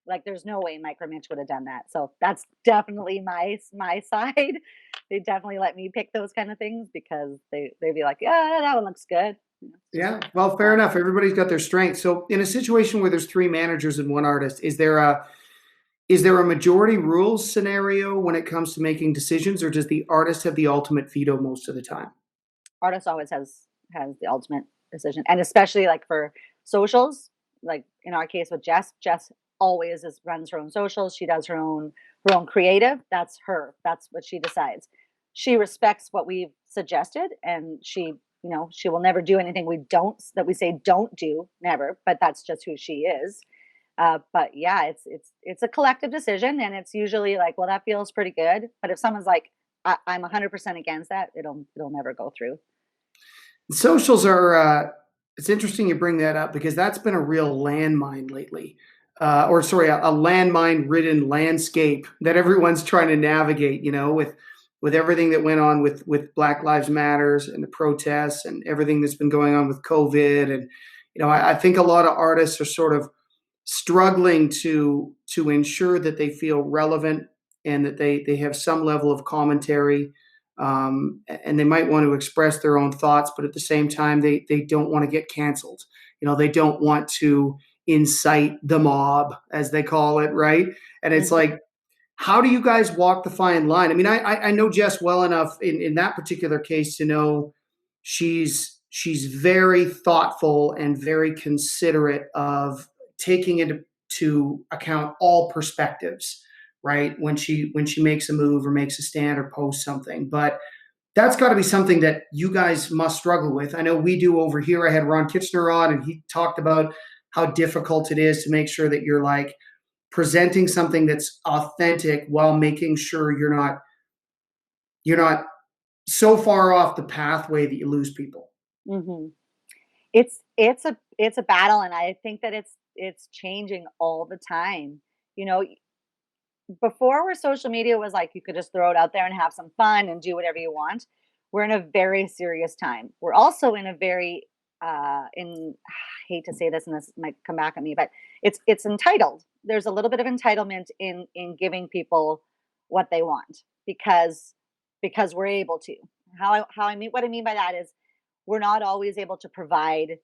Like, there's no way Mike or Mitch would have done that. So that's definitely my side. They definitely let me pick those kind of things because they'd be like, yeah, that one looks good. Yeah, well, fair enough. Everybody's got their strengths. So in a situation where there's 3 managers and 1 artist, is there a majority rules scenario when it comes to making decisions, or does the artist have the ultimate veto most of the time? Artist always has the ultimate decision, and especially like for socials, like in our case with Jess always runs her own socials. She does her own creative. That's what she decides. She respects what we've suggested, and she will never do anything that we say don't do, never, but that's just who she is. But yeah, it's a collective decision, and it's usually like, well, that feels pretty good. But if someone's like, I'm 100% against that, it'll never go through. Socials are, it's interesting you bring that up, because that's been a real landmine lately. A landmine ridden landscape that everyone's trying to navigate, with everything that went on with Black Lives Matters and the protests and everything that's been going on with COVID. And, I think a lot of artists are sort of struggling to ensure that they feel relevant and that they have some level of commentary. And they might want to express their own thoughts, but at the same time, they don't want to get canceled. They don't want to incite the mob, as they call it, right? And it's like, how do you guys walk the fine line? I mean, I know Jess well enough in that particular case to know she's very thoughtful and very considerate of taking into account all perspectives, right? When she makes a move or makes a stand or posts something. But that's got to be something that you guys must struggle with. I know we do over here. I had Ron Kitchener on, and he talked about how difficult it is to make sure that you're like presenting something that's authentic while making sure you're not so far off the pathway that you lose people. Hmm. It's a battle, and I think that it's changing all the time. You know, before where social media was like you could just throw it out there and have some fun and do whatever you want, we're in a very serious time. We're also in a very in I hate to say this and this might come back at me, but it's entitled. There's a little bit of entitlement in giving people what they want because we're able to. How I mean what I mean by that is we're not always able to provide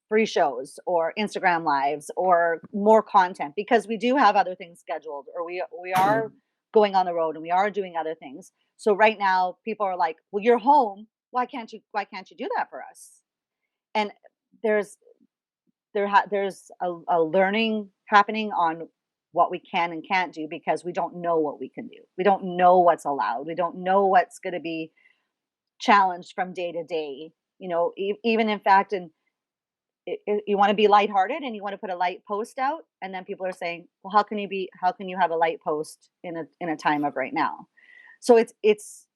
free shows or Instagram lives or more content because we do have other things scheduled or we are going on the road and we are doing other things. So right now people are like, "Well, you're home. Why can't you do that for us?" And there's there's a learning happening on what we can and can't do because we don't know what we can do. We don't know what's allowed. We don't know what's going to be challenged from day to day. You know, even in fact, in you want to be lighthearted and you want to put a light post out and then people are saying, well, how can you have a light post in a time of right now? So it's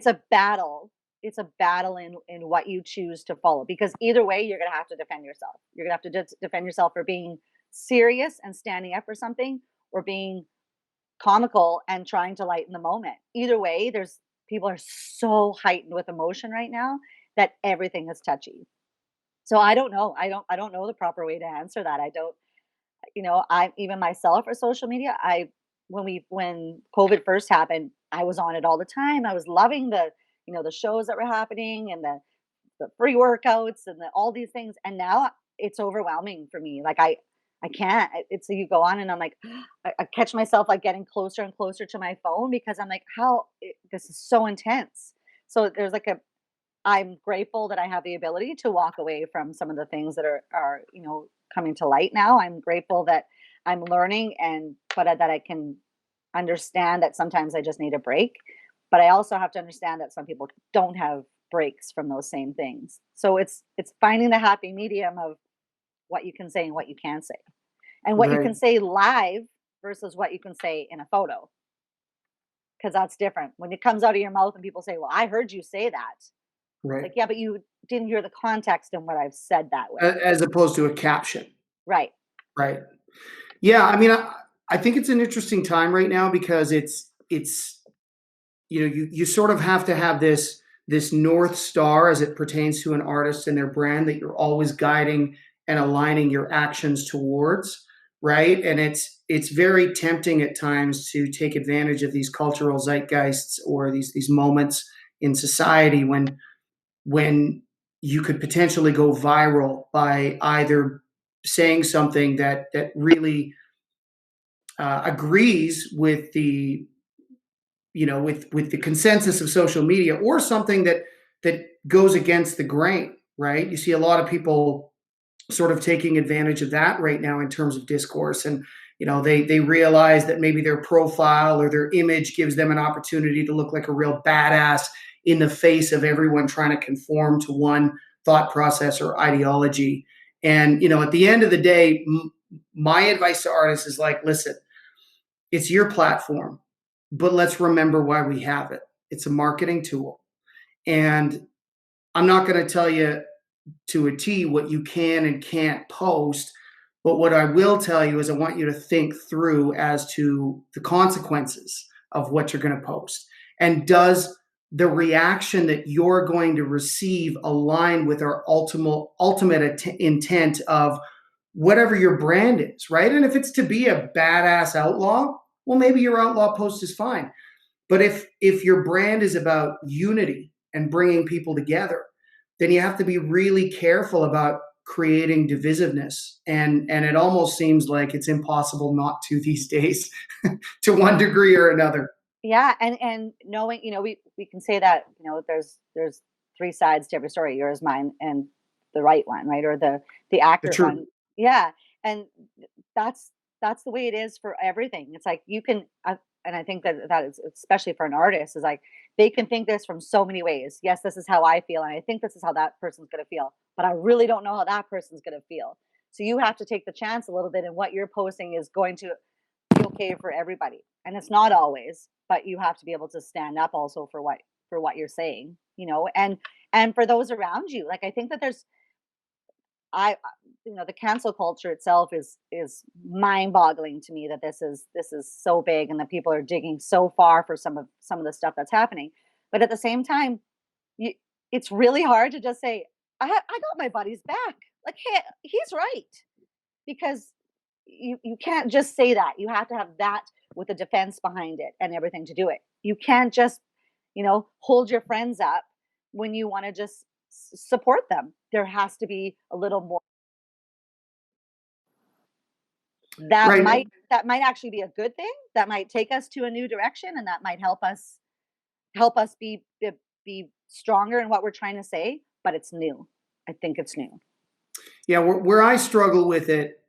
a battle. It's a battle in what you choose to follow because either way you're going to have to defend yourself. You're going to have to defend yourself for being serious and standing up for something or being comical and trying to lighten the moment. Either way, there's people are so heightened with emotion right now that everything is touchy. So I don't know. I don't know the proper way to answer that. I don't, I even myself for social media, when COVID first happened, I was on it all the time. I was loving the shows that were happening and the free workouts and all these things. And now it's overwhelming for me. Like I can't. It's you go on and I'm like, I catch myself like getting closer and closer to my phone because I'm like, this is so intense. So there's like a I'm grateful that I have the ability to walk away from some of the things that are coming to light now. I'm grateful that I'm learning that I can understand that sometimes I just need a break. But I also have to understand that some people don't have breaks from those same things. So it's finding the happy medium of what you can say and what you can't say. And what you Right. can say live versus what you can say in a photo. Because that's different. When it comes out of your mouth and people say, well, I heard you say that. It's Right. like, yeah, but you didn't hear the context in what I've said that with. As opposed to a caption. Right. Right. Yeah. I mean, I think it's an interesting time right now because it's you sort of have to have this north star as it pertains to an artist and their brand that you're always guiding and aligning your actions towards, right? And it's very tempting at times to take advantage of these cultural zeitgeists or these moments in society when you could potentially go viral by either saying something that really agrees with the with the consensus of social media or something that goes against the grain, right? You see a lot of people sort of taking advantage of that right now in terms of discourse, and they realize that maybe their profile or their image gives them an opportunity to look like a real badass in the face of everyone trying to conform to one thought process or ideology. And at the end of the day, my advice to artists is like, listen, it's your platform, but let's remember why we have it. It's a marketing tool. And I'm not going to tell you to a T what you can and can't post, but what I will tell you is I want you to think through as to the consequences of what you're going to post. And does the reaction that you're going to receive align with our ultimate intent of whatever your brand is, right? And if it's to be a badass outlaw, well, maybe your outlaw post is fine. But if your brand is about unity and bringing people together, then you have to be really careful about creating divisiveness. And it almost seems like it's impossible not to these days, to one degree or another. Yeah. And knowing, we can say that, there's three sides to every story, yours, mine, and the right one, right? Or the The accurate truth. one. Yeah. And that's that's the way it is for everything. It's like you can and I think that is especially for an artist is like they can think this from so many ways. Yes, this is how I feel, and I think this is how that person's going to feel, but I really don't know how that person's going to feel. So you have to take the chance a little bit, and what you're posting is going to be okay for everybody. And it's not always, but you have to be able to stand up also for what you're saying, and for those around you. Like, I think that there's I the cancel culture itself is mind-boggling to me, that this is so big, and that people are digging so far for some of the stuff that's happening. But at the same time, you, it's really hard to just say, I got my buddy's back. Like, hey, he's right, because you can't just say that. You have to have that with a defense behind it and everything to do it. You can't just, hold your friends up when you want to just support them. There has to be a little more. That Right. might actually be a good thing. That might take us to a new direction, and that might help us be stronger in what we're trying to say. But it's new. I think it's new. Yeah, where I struggle with it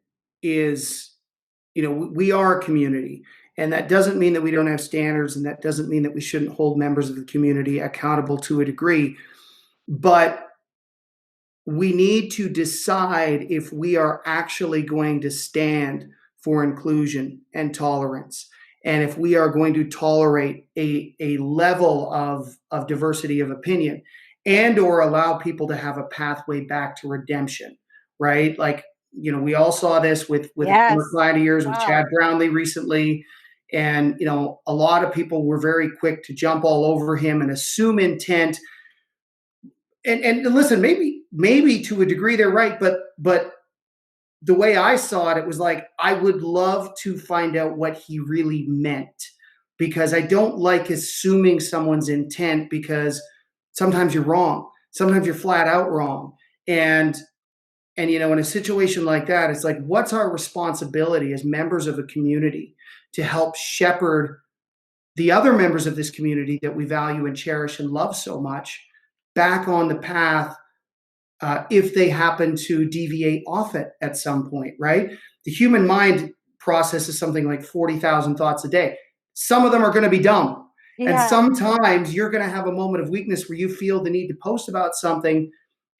is, we are a community, and that doesn't mean that we don't have standards, and that doesn't mean that we shouldn't hold members of the community accountable to a degree. But we need to decide if we are actually going to stand for inclusion and tolerance, and if we are going to tolerate a level of diversity of opinion, and or allow people to have a pathway back to redemption, right? Like, we all saw this with a former Yes. client of yours, with Chad Wow. Brownlee recently. And a lot of people were very quick to jump all over him and assume intent. And listen, maybe to a degree they're right, but the way I saw it, it was like, I would love to find out what he really meant, because I don't like assuming someone's intent, because sometimes you're wrong. Sometimes you're flat out wrong. And in a situation like that, it's like, what's our responsibility as members of a community to help shepherd the other members of this community that we value and cherish and love so much back on the path, if they happen to deviate off it at some point, right? The human mind processes something like 40,000 thoughts a day. Some of them are going to be dumb. And Yeah. sometimes you're going to have a moment of weakness where you feel the need to post about something.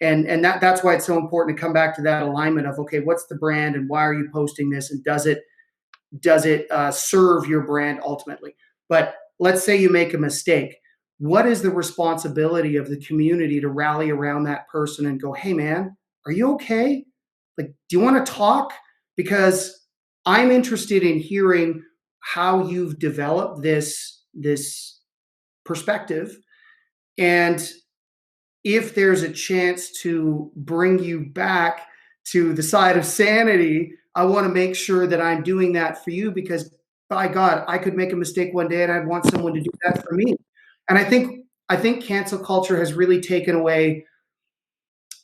And that's why it's so important to come back to that alignment of, okay, what's the brand, and why are you posting this? And does it serve your brand ultimately? But let's say you make a mistake. What is the responsibility of the community to rally around that person and go, hey man, are you okay? Like, do you want to talk? Because I'm interested in hearing how you've developed this perspective, and if there's a chance to bring you back to the side of sanity, I want to make sure that I'm doing that for you, because by God, I could make a mistake one day and I'd want someone to do that for me. And I think cancel culture has really taken away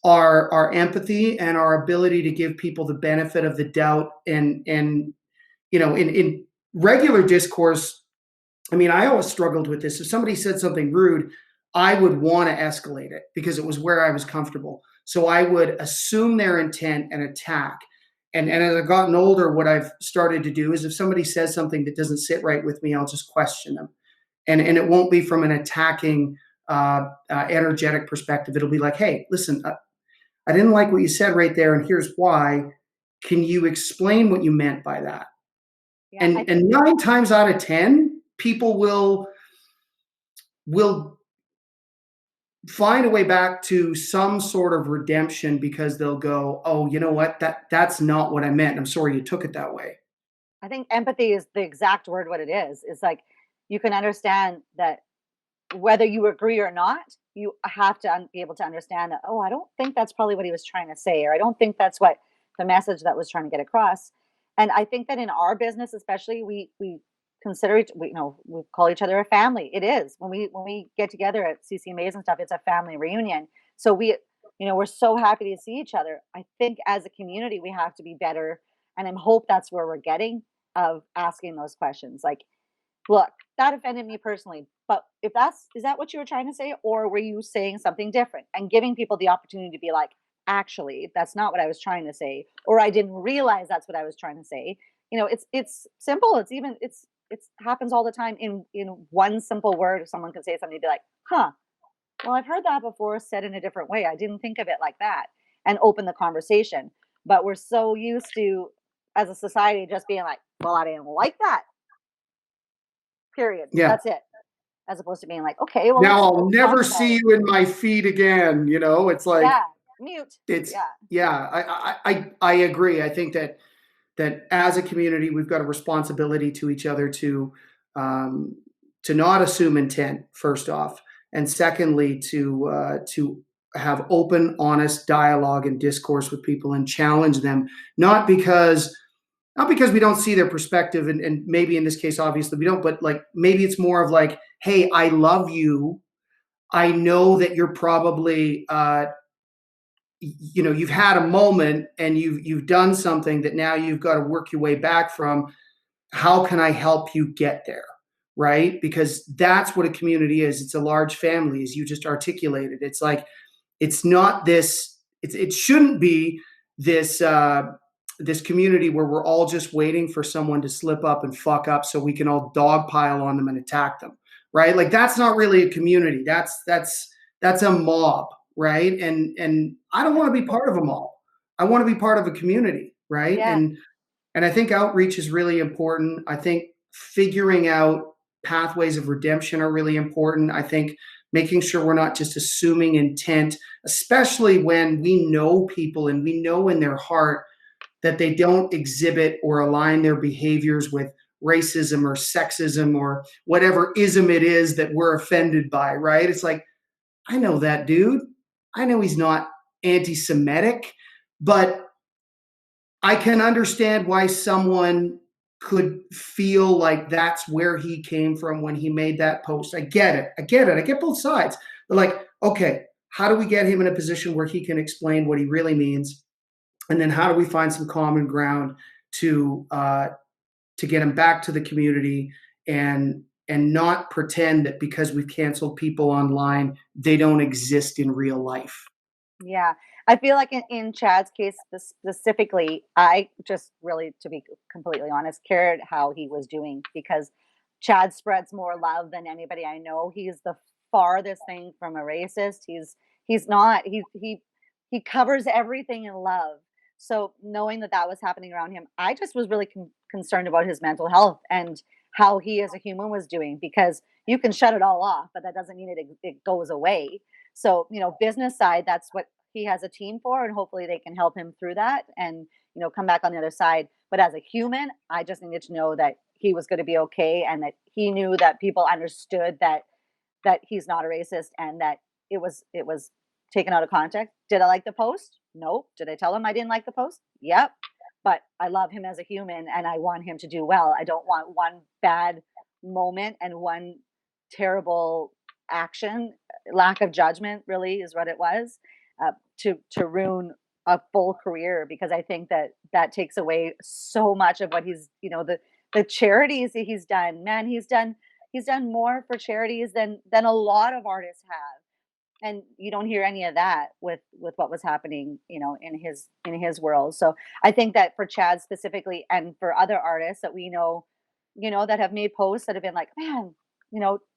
our empathy and our ability to give people the benefit of the doubt. And in regular discourse, I mean, I always struggled with this. If somebody said something rude, I would want to escalate it because it was where I was comfortable. So I would assume their intent and attack. And as I've gotten older, what I've started to do is, if somebody says something that doesn't sit right with me, I'll just question them. And it won't be from an attacking, energetic perspective. It'll be like, hey, listen, I didn't like what you said right there, and here's why. Can you explain what you meant by that? Yeah. And 9 times out of 10, people will find a way back to some sort of redemption, because they'll go, oh, you know what, that's not what I meant. I'm sorry you took it that way. I think empathy is the exact word. What it is. It's like, you can understand that whether you agree or not, you have to be able to understand that, oh, I don't think that's probably what he was trying to say, or I don't think that's what the message that was trying to get across. And I think that in our business, especially, we consider it, we call each other a family. It is, when we get together at CCMAs and stuff, it's a family reunion. So we're so happy to see each other. I think as a community, we have to be better, and I hope that's where we're getting, of asking those questions. Like, look, that offended me personally, but is that what you were trying to say? Or were you saying something different? And giving people the opportunity to be like, actually, that's not what I was trying to say. Or I didn't realize that's what I was trying to say. It's simple. It's it happens all the time in one simple word. Someone can say something, you'd be like, huh, well, I've heard that before said in a different way. I didn't think of it like that, and open the conversation. But we're so used to, as a society, just being like, well, I didn't like that. Period. Yeah. That's it. As opposed to being like, okay, well, Now let's I'll talk never about see it. you in my feed again. It's like, Yeah. Mute. it's, Yeah. yeah, I agree. I think that as a community, we've got a responsibility to each other um, to not assume intent, first off, and secondly, to have open, honest dialogue and discourse with people and challenge them, not because not because we don't see their perspective, and maybe in this case, obviously we don't, but like maybe it's more of like, hey, I love you. I know that you're probably you've had a moment and you've done something that now you've got to work your way back from. How can I help you get there? Right? Because that's what a community is. It's a large family, as you just articulated. It's like, it's not this, it shouldn't be this, this community where we're all just waiting for someone to slip up and fuck up so we can all dogpile on them and attack them. Right? Like, that's not really a community. That's a mob, right? And I don't want to be part of a mob. I want to be part of a community, right? Yeah. And I think outreach is really important. I think figuring out pathways of redemption are really important. I think making sure we're not just assuming intent, especially when we know people and we know in their heart that they don't exhibit or align their behaviors with racism or sexism or whatever ism it is that we're offended by, right? It's like, I know that dude. I know he's not anti Semitic, but I can understand why someone could feel like that's where he came from when he made that post. I get it. I get it. I get both sides. But like, okay, how do we get him in a position where he can explain what he really means? And then how do we find some common ground to get him back to the community and not pretend that because we've canceled people online, they don't exist in real life. Yeah. I feel like in Chad's case specifically, I just really, to be completely honest, cared how he was doing because Chad spreads more love than anybody I know. He's the farthest thing from a racist. He's not. He covers everything in love. So knowing that that was happening around him, I just was really concerned about his mental health and how he as a human was doing because you can shut it all off, but that doesn't mean it goes away. So, business side, that's what he has a team for, and hopefully they can help him through that and, come back on the other side. But as a human, I just needed to know that he was going to be okay and that he knew that people understood that he's not a racist and that it was taken out of context. Did I like the post? Nope. Did I tell him I didn't like the post? Yep. But I love him as a human and I want him to do well. I don't want one bad moment and one terrible action, lack of judgment really is what it was, to ruin a full career because I think that that takes away so much of what he's, the charities that he's done. Man, he's done more for charities than a lot of artists have. And you don't hear any of that with what was happening, in his world. So I think that for Chad specifically and for other artists that we know, that have made posts that have been like, man,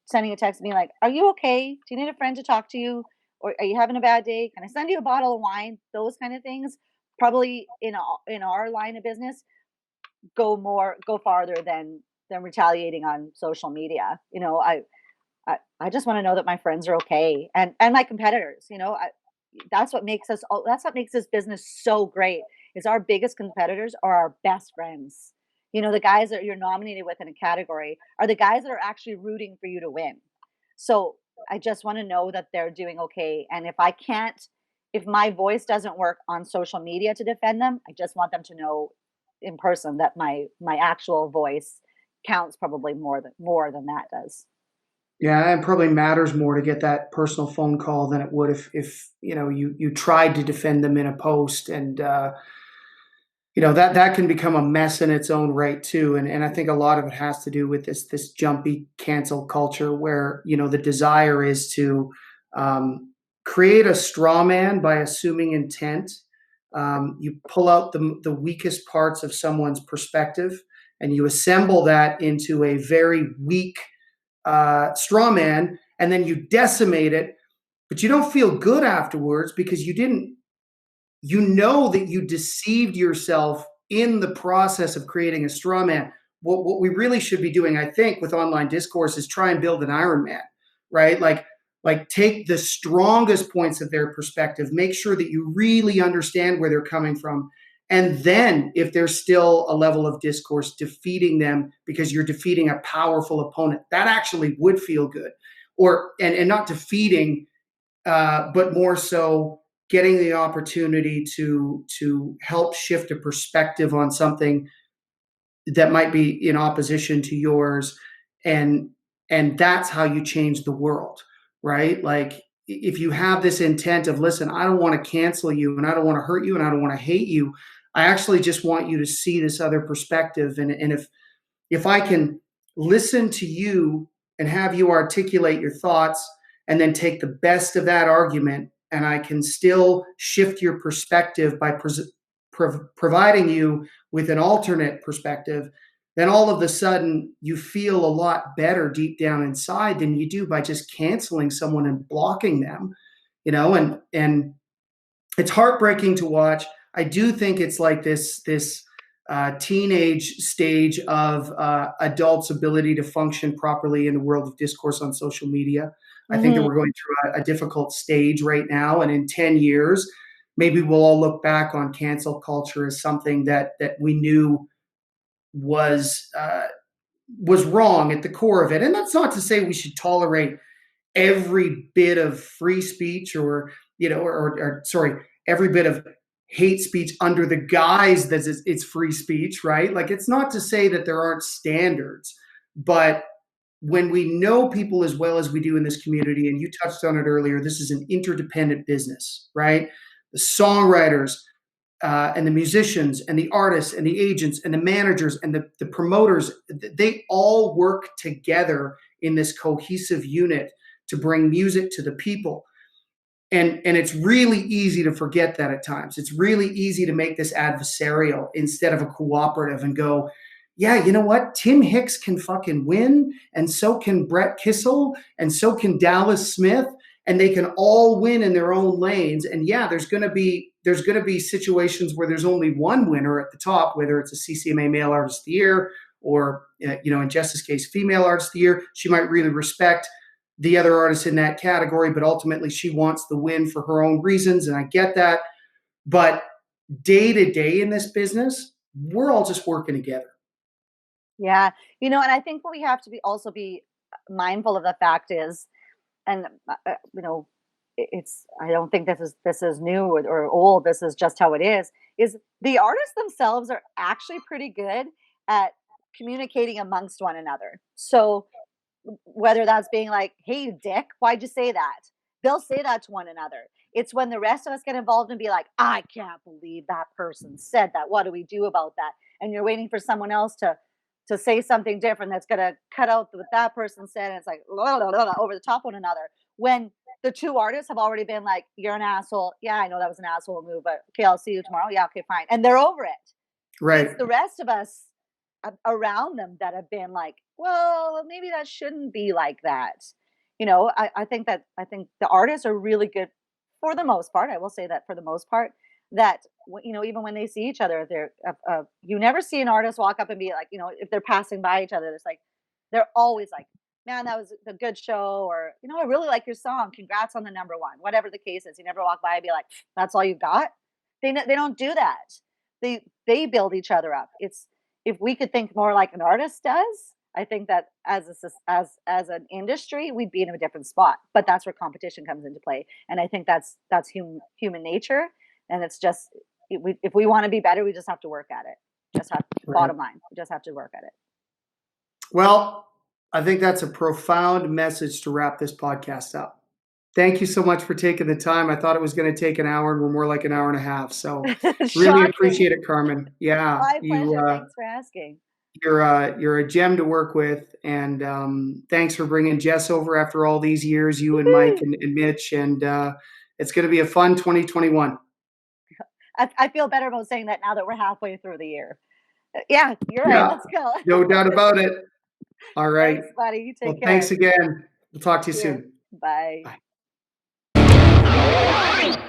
sending a text being like, are you okay? Do you need a friend to talk to you? Or are you having a bad day? Can I send you a bottle of wine? Those kind of things probably in our line of business go farther than retaliating on social media. I just want to know that my friends are okay and my competitors, that's what makes this business so great is our biggest competitors are our best friends. The guys that you're nominated with in a category are the guys that are actually rooting for you to win. So I just want to know that they're doing okay. And if my voice doesn't work on social media to defend them, I just want them to know in person that my actual voice counts probably more than that does. Yeah, it probably matters more to get that personal phone call than it would if you tried to defend them in a post, and that can become a mess in its own right too. And I think a lot of it has to do with this jumpy cancel culture where the desire is to create a straw man by assuming intent. You pull out the weakest parts of someone's perspective and you assemble that into a very weak straw man, and then you decimate it, but you don't feel good afterwards because you know that you deceived yourself in the process of creating a straw man. What we really should be doing, I think, with online discourse is try and build an Iron Man, right? Like take the strongest points of their perspective, make sure that you really understand where they're coming from. And then if there's still a level of discourse, defeating them because you're defeating a powerful opponent, that actually would feel good. Or and not defeating, but more so getting the opportunity to help shift a perspective on something that might be in opposition to yours, and that's how you change the world, right? Like if you have this intent of, listen, I don't want to cancel you, and I don't want to hurt you, and I don't want to hate you, I actually just want you to see this other perspective, and if I can listen to you and have you articulate your thoughts and then take the best of that argument, and I can still shift your perspective by providing you with an alternate perspective, then all of a sudden you feel a lot better deep down inside than you do by just canceling someone and blocking them, and it's heartbreaking to watch. I do think it's like this teenage stage of adults' ability to function properly in the world of discourse on social media. I think that Mhm. we're going through a difficult stage right now, and in 10 years, maybe we'll all look back on cancel culture as something that we knew was was wrong at the core of it. And that's not to say we should tolerate every bit of free speech, or or sorry, every bit of hate speech under the guise that it's free speech, right? Like it's not to say that there aren't standards, but when we know people as well as we do in this community, and you touched on it earlier, this is an interdependent business, right? The songwriters, and the musicians and the artists and the agents and the managers and the promoters, they all work together in this cohesive unit to bring music to the people. And it's really easy to forget that at times. It's really easy to make this adversarial instead of a cooperative and go, yeah, you know what? Tim Hicks can fucking win, and so can Brett Kissel, and so can Dallas Smith, and they can all win in their own lanes. And yeah, there's gonna be situations where there's only one winner at the top, whether it's a CCMA Male Artist of the Year, or in Jess's case, Female Artist of the Year. She might really respect the other artists in that category, but ultimately she wants the win for her own reasons, and I get that. But day to day in this business, we're all just working together. Yeah. And I think what we have to be mindful of the fact is, and it's I don't think this is new or old. This is just how it is. Is the artists themselves are actually pretty good at communicating amongst one another. So whether that's being like, "Hey, dick, why'd you say that?" They'll say that to one another. It's when the rest of us get involved and be like, "I can't believe that person said that. What do we do about that?" And you're waiting for someone else to say something different that's gonna cut out what that person said, and it's like over the top one another. When the two artists have already been like, "You're an asshole. Yeah, I know that was an asshole move, but okay, I'll see you tomorrow. Yeah, okay, fine," and they're over it. It's Right. the rest of us around them that have been like, well, maybe that shouldn't be like that. I think the artists are really good for the most part. I will say that for the most part, that even when they see each other, you never see an artist walk up and be like, if they're passing by each other, it's like they're always like, man, that was a good show, or I really like your song. Congrats on the number one, whatever the case is. You never walk by and be like, that's all you got. They don't do that. They build each other up. It's If we could think more like an artist does, I think that as an industry, we'd be in a different spot. But that's where competition comes into play, and I think that's human nature, and it's just if we want to be better, we just have to work at it. Just have Right. Bottom line, we just have to work at it. Well, I think that's a profound message to wrap this podcast up. Thank you so much for taking the time. I thought it was going to take an hour, and we're more like an hour and a half. So really Shocking. appreciate it, Carmen. Yeah, My pleasure. Thanks for asking. you're a gem to work with, and thanks for bringing Jess over after all these years. You and Mike Woohoo! and Mitch, and it's going to be a fun 2021. I feel better about saying that now that we're halfway through the year. Yeah, you're right. Yeah, Let's go. no doubt about it. All right. Thanks, buddy. You Well, take care. thanks again. We'll talk to you You. soon. Bye. Bye.